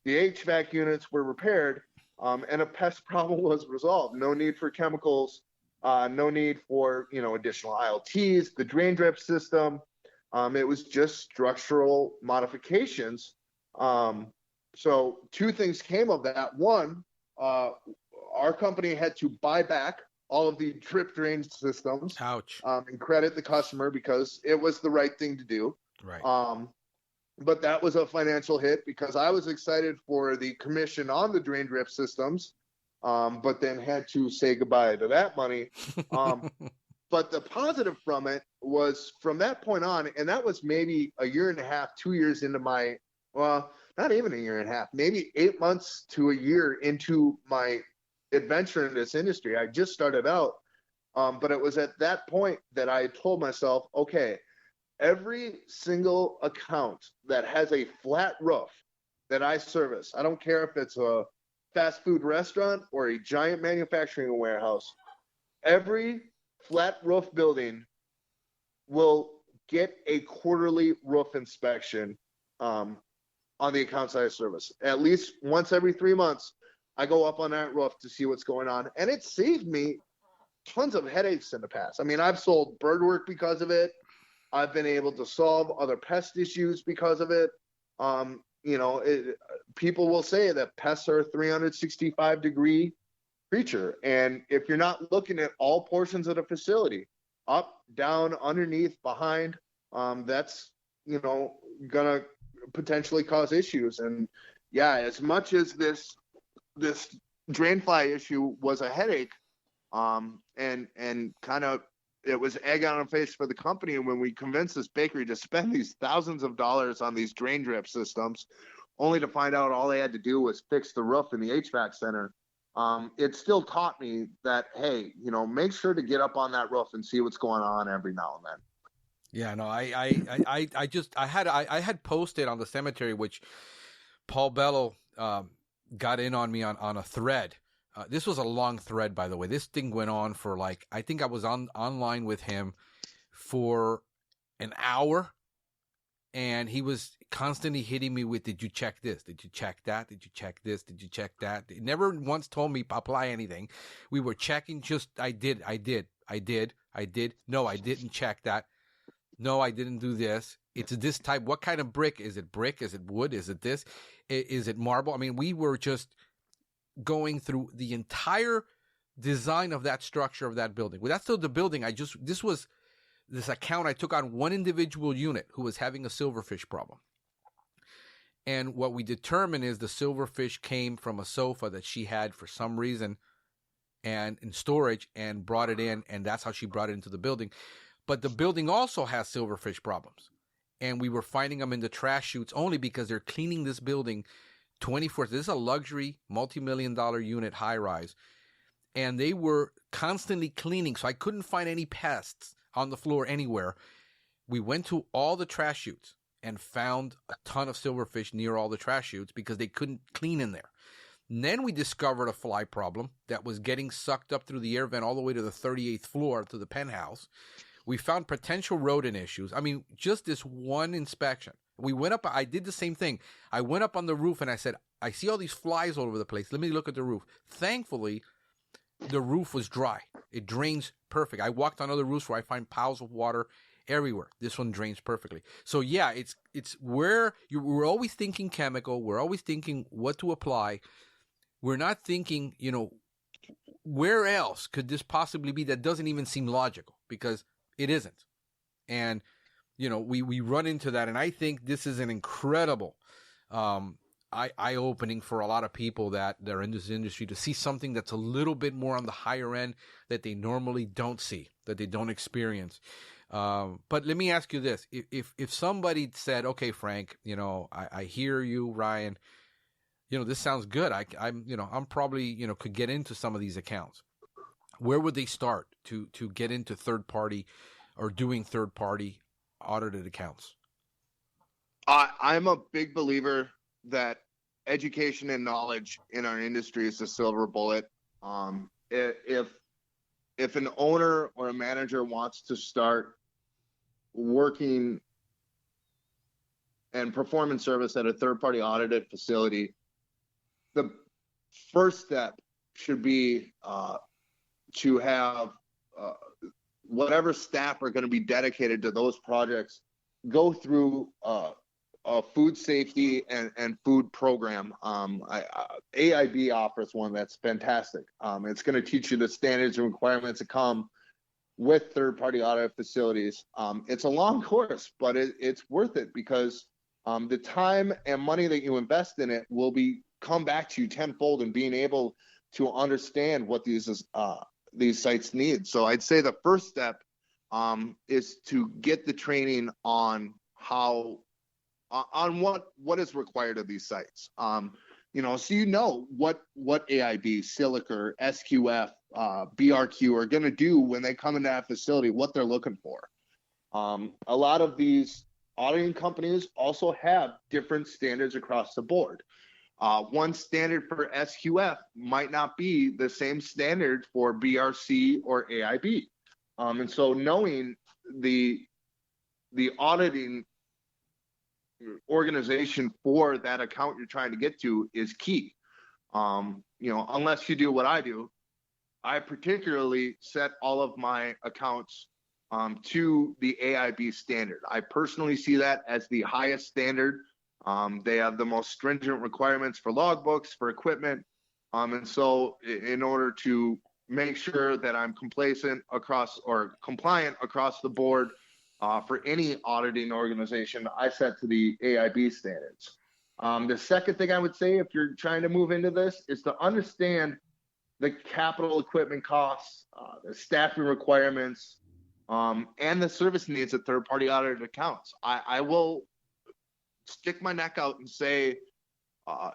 Speaker 4: The HVAC units were repaired, and a pest problem was resolved. No need for chemicals, no need for additional ILTs, the drain drip system. It was just structural modifications. So two things came of that. One, our company had to buy back all of the drip drain systems.
Speaker 1: Ouch.
Speaker 4: And credit the customer because it was the right thing to do.
Speaker 1: Right.
Speaker 4: But that was a financial hit because I was excited for the commission on the drain drip systems, but then had to say goodbye to that money. But the positive from it was from that point on, and that was maybe a year and a half, 2 years into my, well, not even a year and a half, maybe 8 months to a year into my adventure in this industry. I just started out, but it was at that point that I told myself, okay, every single account that has a flat roof that I service, I don't care if it's a fast food restaurant or a giant manufacturing warehouse, every flat roof building will get a quarterly roof inspection on the accounts I service. At least once every 3 months, I go up on that roof to see what's going on. And it saved me tons of headaches in the past. I mean, I've sold bird work because of it. I've been able to solve other pest issues because of it. People will say that pests are a 365-degree creature. And if you're not looking at all portions of the facility, up, down, underneath, behind, that's, going to potentially cause issues. And yeah, as much as this drain fly issue was a headache, and kind of, it was egg on the face for the company. And when we convinced this bakery to spend these thousands of dollars on these drain drip systems, only to find out all they had to do was fix the roof in the HVAC center, it still taught me that, hey, make sure to get up on that roof and see what's going on every now and then.
Speaker 1: Yeah, no, I had posted on the cemetery, which Paul Bello got in on me on a thread. This was a long thread, by the way. This thing went on for I think I was online with him for an hour, and he was constantly hitting me with, did you check this? Did you check that? Did you check this? Did you check that? He never once told me apply anything. We were checking I did. No, I didn't check that. No, I didn't do this. It's this type. What kind of brick? Is it brick? Is it wood? Is it this? Is it marble? I mean, we were just going through the entire design of that structure of that building. Well, that's still the building. This account I took on one individual unit who was having a silverfish problem. And what we determined is the silverfish came from a sofa that she had for some reason and in storage and brought it in. And that's how she brought it into the building. But the building also has silverfish problems. And we were finding them in the trash chutes only because they're cleaning this building 24. This is a luxury multi-million-dollar unit high rise. And they were constantly cleaning. So I couldn't find any pests on the floor anywhere. We went to all the trash chutes and found a ton of silverfish near all the trash chutes because they couldn't clean in there. And then we discovered a fly problem that was getting sucked up through the air vent all the way to the 38th floor to the penthouse. We found potential rodent issues. I mean, just this one inspection. We went up. I did the same thing. I went up on the roof and I said, I see all these flies all over the place. Let me look at the roof. Thankfully, the roof was dry. It drains perfect. I walked on other roofs where I find piles of water everywhere. This one drains perfectly. So yeah, it's where we're always thinking chemical. We're always thinking what to apply. We're not thinking, where else could this possibly be that doesn't even seem logical, because it isn't. And, we run into that. And I think this is an incredible eye-opening for a lot of people that they're in this industry to see something that's a little bit more on the higher end that they normally don't see, that they don't experience. But let me ask you this. If somebody said, okay, Frank, I hear you, Ryan, this sounds good. I'm probably, could get into some of these accounts. Where would they start to get into third-party or doing third-party audited accounts?
Speaker 4: I'm a big believer that education and knowledge in our industry is the silver bullet. If an owner or a manager wants to start working and performing service at a third-party audited facility, the first step should be to have whatever staff are going to be dedicated to those projects go through a food safety and food program. AIB offers one that's fantastic. It's going to teach you the standards and requirements that come with third-party audit facilities. It's a long course, but it's worth it because the time and money that you invest in it will come back to you tenfold in being able to understand what these sites need. So I'd say the first step is to get the training on what is required of these sites. So what AIB, Silica, SQF, BRQ are going to do when they come into that facility, what they're looking for. A lot of these auditing companies also have different standards across the board. One standard for SQF might not be the same standard for BRC or AIB. And so knowing the auditing organization for that account you're trying to get to is key. Unless you do what I do, I particularly set all of my accounts to the AIB standard. I personally see that as the highest standard. They have the most stringent requirements for logbooks, for equipment. And so in order to make sure that I'm compliant across the board for any auditing organization, I set to the AIB standards. The second thing I would say, if you're trying to move into this, is to understand the capital equipment costs, the staffing requirements, and the service needs of third-party audited accounts. I will stick my neck out and say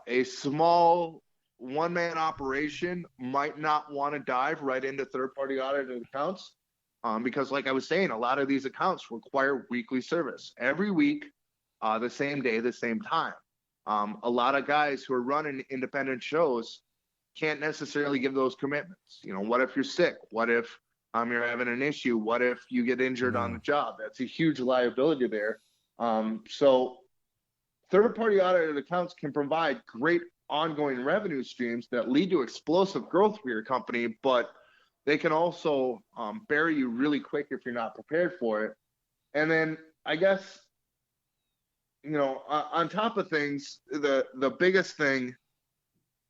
Speaker 4: a small one-man operation might not want to dive right into third-party audited accounts because, like I was saying, a lot of these accounts require weekly service. Every week, the same day, the same time. A lot of guys who are running independent shows can't necessarily give those commitments. What if you're sick? What if you're having an issue? What if you get injured on the job? That's a huge liability there. So third-party audited accounts can provide great ongoing revenue streams that lead to explosive growth for your company, but they can also bury you really quick if you're not prepared for it. And then I guess, on top of things, the biggest thing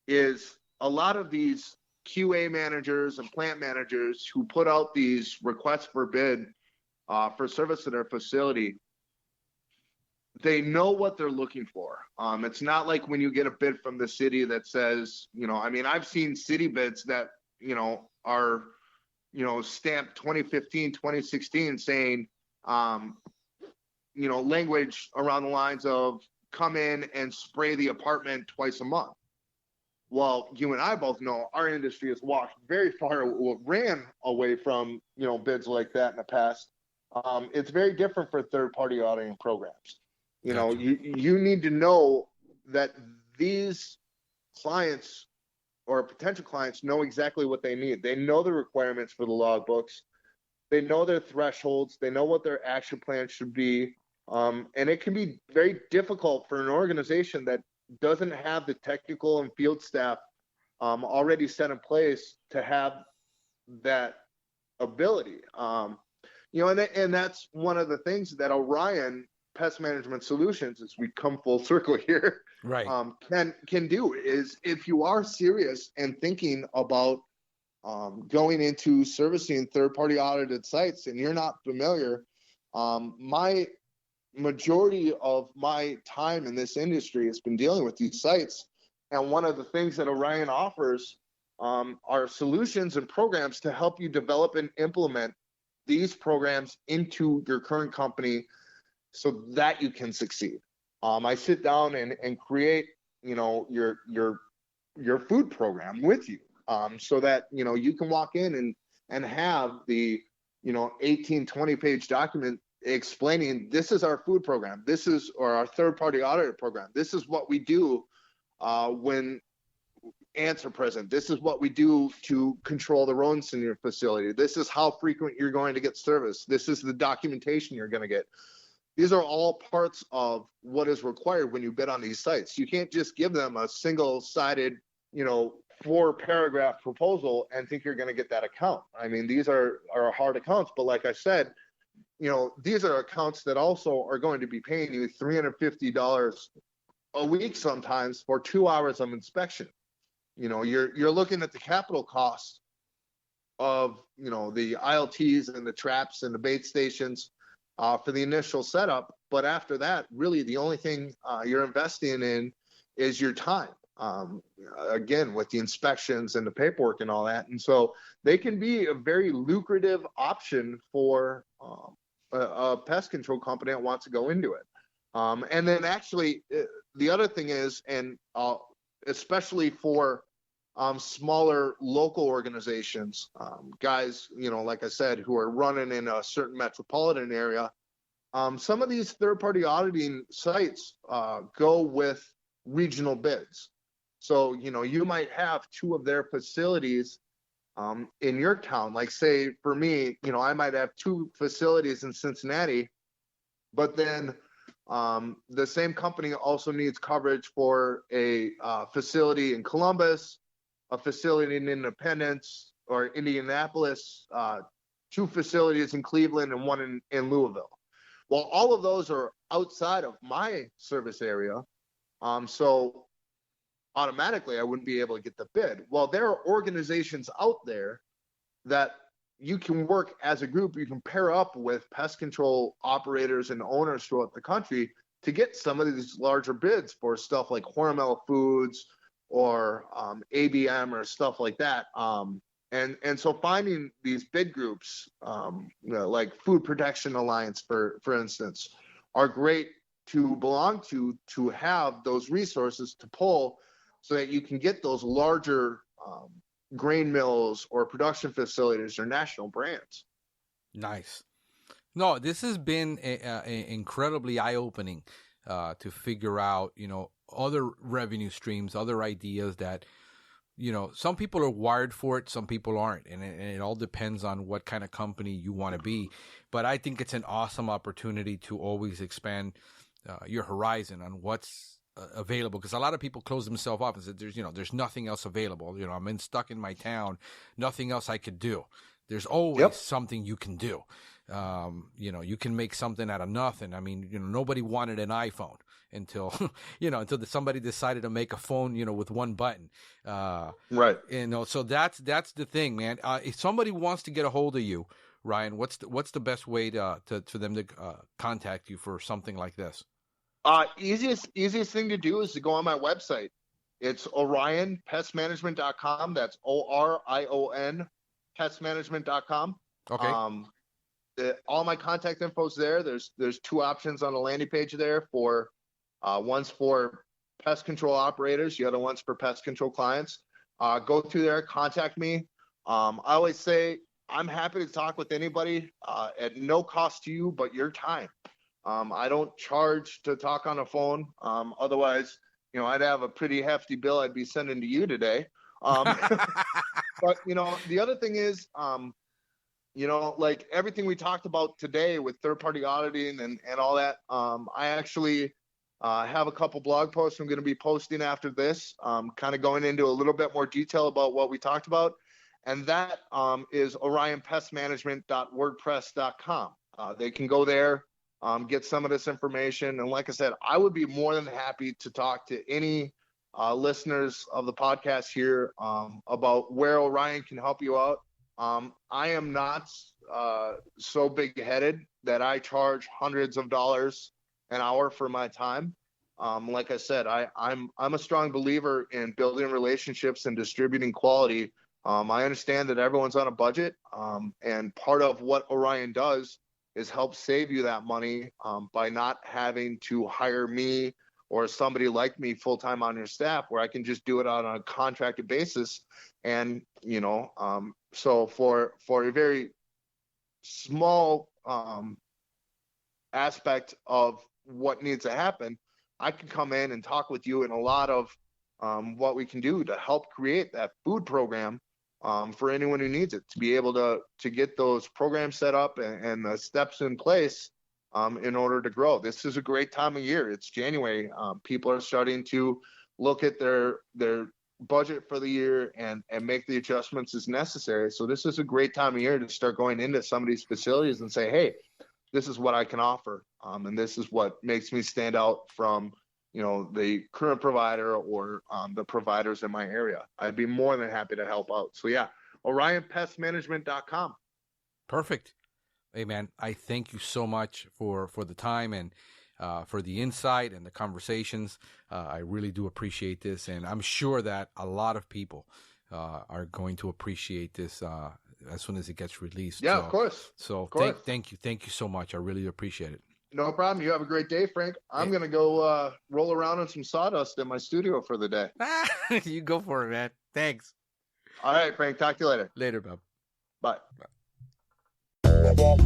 Speaker 4: is a lot of these QA managers and plant managers who put out these requests for bid for service at their facility, they know what they're looking for. It's not like when you get a bid from the city that says, I've seen city bids that, are, stamped 2015, 2016 saying, language around the lines of come in and spray the apartment twice a month. Well, you and I both know our industry has ran away from, bids like that in the past. It's very different for third-party auditing programs. You need to know that these clients or potential clients know exactly what they need. They know the requirements for the logbooks. They know their thresholds. They know what their action plan should be. And it can be very difficult for an organization that doesn't have the technical and field staff already set in place to have that ability. And that's one of the things that Orion Pest Management Solutions, as we come full circle here,
Speaker 1: right,
Speaker 4: can do is if you are serious and thinking about going into servicing third-party audited sites and you're not familiar, my majority of my time in this industry has been dealing with these sites. And one of the things that Orion offers are solutions and programs to help you develop and implement these programs into your current company so that you can succeed. I sit down and create, your food program with you so that, you can walk in and have the, 18, 20 page document explaining this is our food program. Or our third-party auditor program. This is what we do when ants are present. This is what we do to control the rodents in your facility. This is how frequent you're going to get service. This is the documentation you're going to get. These are all parts of what is required when you bid on these sites. You can't just give them a single-sided, 4-paragraph proposal and think you're going to get that account. These are hard accounts, but like I said, these are accounts that also are going to be paying you $350 a week sometimes for 2 hours of inspection. You're looking at the capital costs of, the ILTs and the traps and the bait stations. for the initial setup. But after that, really the only thing you're investing in is your time. Again, with the inspections and the paperwork and all that. And so they can be a very lucrative option for a pest control company that wants to go into it. And then actually the other thing is, and especially for smaller local organizations, guys, like I said, who are running in a certain metropolitan area, some of these third-party auditing sites go with regional bids. So, you might have 2 of their facilities in your town. Like, say, for me, I might have 2 facilities in Cincinnati, but then the same company also needs coverage for a facility in Columbus, a facility in Independence or Indianapolis, 2 facilities in Cleveland, and 1 in Louisville. Well, all of those are outside of my service area. So automatically I wouldn't be able to get the bid. Well, there are organizations out there that you can work as a group. You can pair up with pest control operators and owners throughout the country to get some of these larger bids for stuff like Hormel Foods or ABM or stuff like that. And so finding these bid groups, like Food Protection Alliance, for instance, are great to belong to have those resources to pull so that you can get those larger grain mills or production facilities or national brands.
Speaker 1: Nice. No, this has been incredibly eye-opening to figure out, other revenue streams, other ideas that, some people are wired for it, some people aren't. And it all depends on what kind of company you want to be. But I think it's an awesome opportunity to always expand your horizon on what's available, because a lot of people close themselves off and say there's nothing else available. I'm stuck in my town, nothing else I could do. There's always something you can do. You can make something out of nothing. I mean, nobody wanted an iPhone until until somebody decided to make a phone with one button.
Speaker 4: Right.
Speaker 1: So that's the thing, man. If somebody wants to get a hold of you, Ryan, what's the best way for them to contact you for something like this?
Speaker 4: Easiest thing to do is to go on my website. It's orionpestmanagement.com. That's ORION pestmanagement.com.
Speaker 1: Okay.
Speaker 4: All my contact info is there. There's 2 options on the landing page there for one's for pest control operators, the other one's for pest control clients. Go through there, contact me. I always say I'm happy to talk with anybody at no cost to you but your time. I don't charge to talk on the phone. Otherwise, I'd have a pretty hefty bill I'd be sending to you today. But, the other thing is, like everything we talked about today with third-party auditing and all that, I actually have a couple blog posts I'm going to be posting after this, kind of going into a little bit more detail about what we talked about. And that is orionpestmanagement.wordpress.com. They can go there, get some of this information. And like I said, I would be more than happy to talk to any listeners of the podcast here about where Orion can help you out. I am not so big-headed that I charge hundreds of dollars an hour for my time. Like I said, I'm a strong believer in building relationships and distributing quality. I understand that everyone's on a budget, and part of what Orion does is help save you that money by not having to hire me or somebody like me full-time on your staff, where I can just do it on a contracted basis. And, so for a very small aspect of what needs to happen, I can come in and talk with you in a lot of what we can do to help create that food program for anyone who needs it, to be able to get those programs set up and the steps in place in order to grow. This is a great time of year. It's January. People are starting to look at their budget for the year and make the adjustments as necessary. So this is a great time of year to start going into some of these facilities and say, hey, this is what I can offer. And this is what makes me stand out from, the current provider or the providers in my area. I'd be more than happy to help out. So yeah, orionpestmanagement.com.
Speaker 1: Perfect. Hey, man, I thank you so much for the time and for the insight and the conversations. I really do appreciate this, and I'm sure that a lot of people are going to appreciate this as soon as it gets released.
Speaker 4: Yeah, of course.
Speaker 1: So thank you so much. I really appreciate it.
Speaker 4: No problem. You have a great day, Frank. I'm going to go roll around in some sawdust in my studio for the day.
Speaker 1: You go for it, man. Thanks.
Speaker 4: All right, Frank. Talk to you later.
Speaker 1: Later, Bob.
Speaker 4: Bye.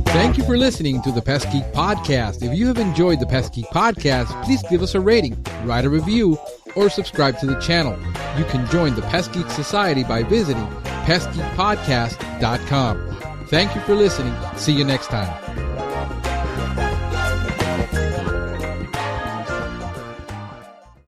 Speaker 2: Thank you for listening to the Pest Geek Podcast. If you have enjoyed the Pest Geek Podcast, please give us a rating, write a review, or subscribe to the channel. You can join the Pest Geek Society by visiting pestgeekpodcast.com. Thank you for listening. See you next time.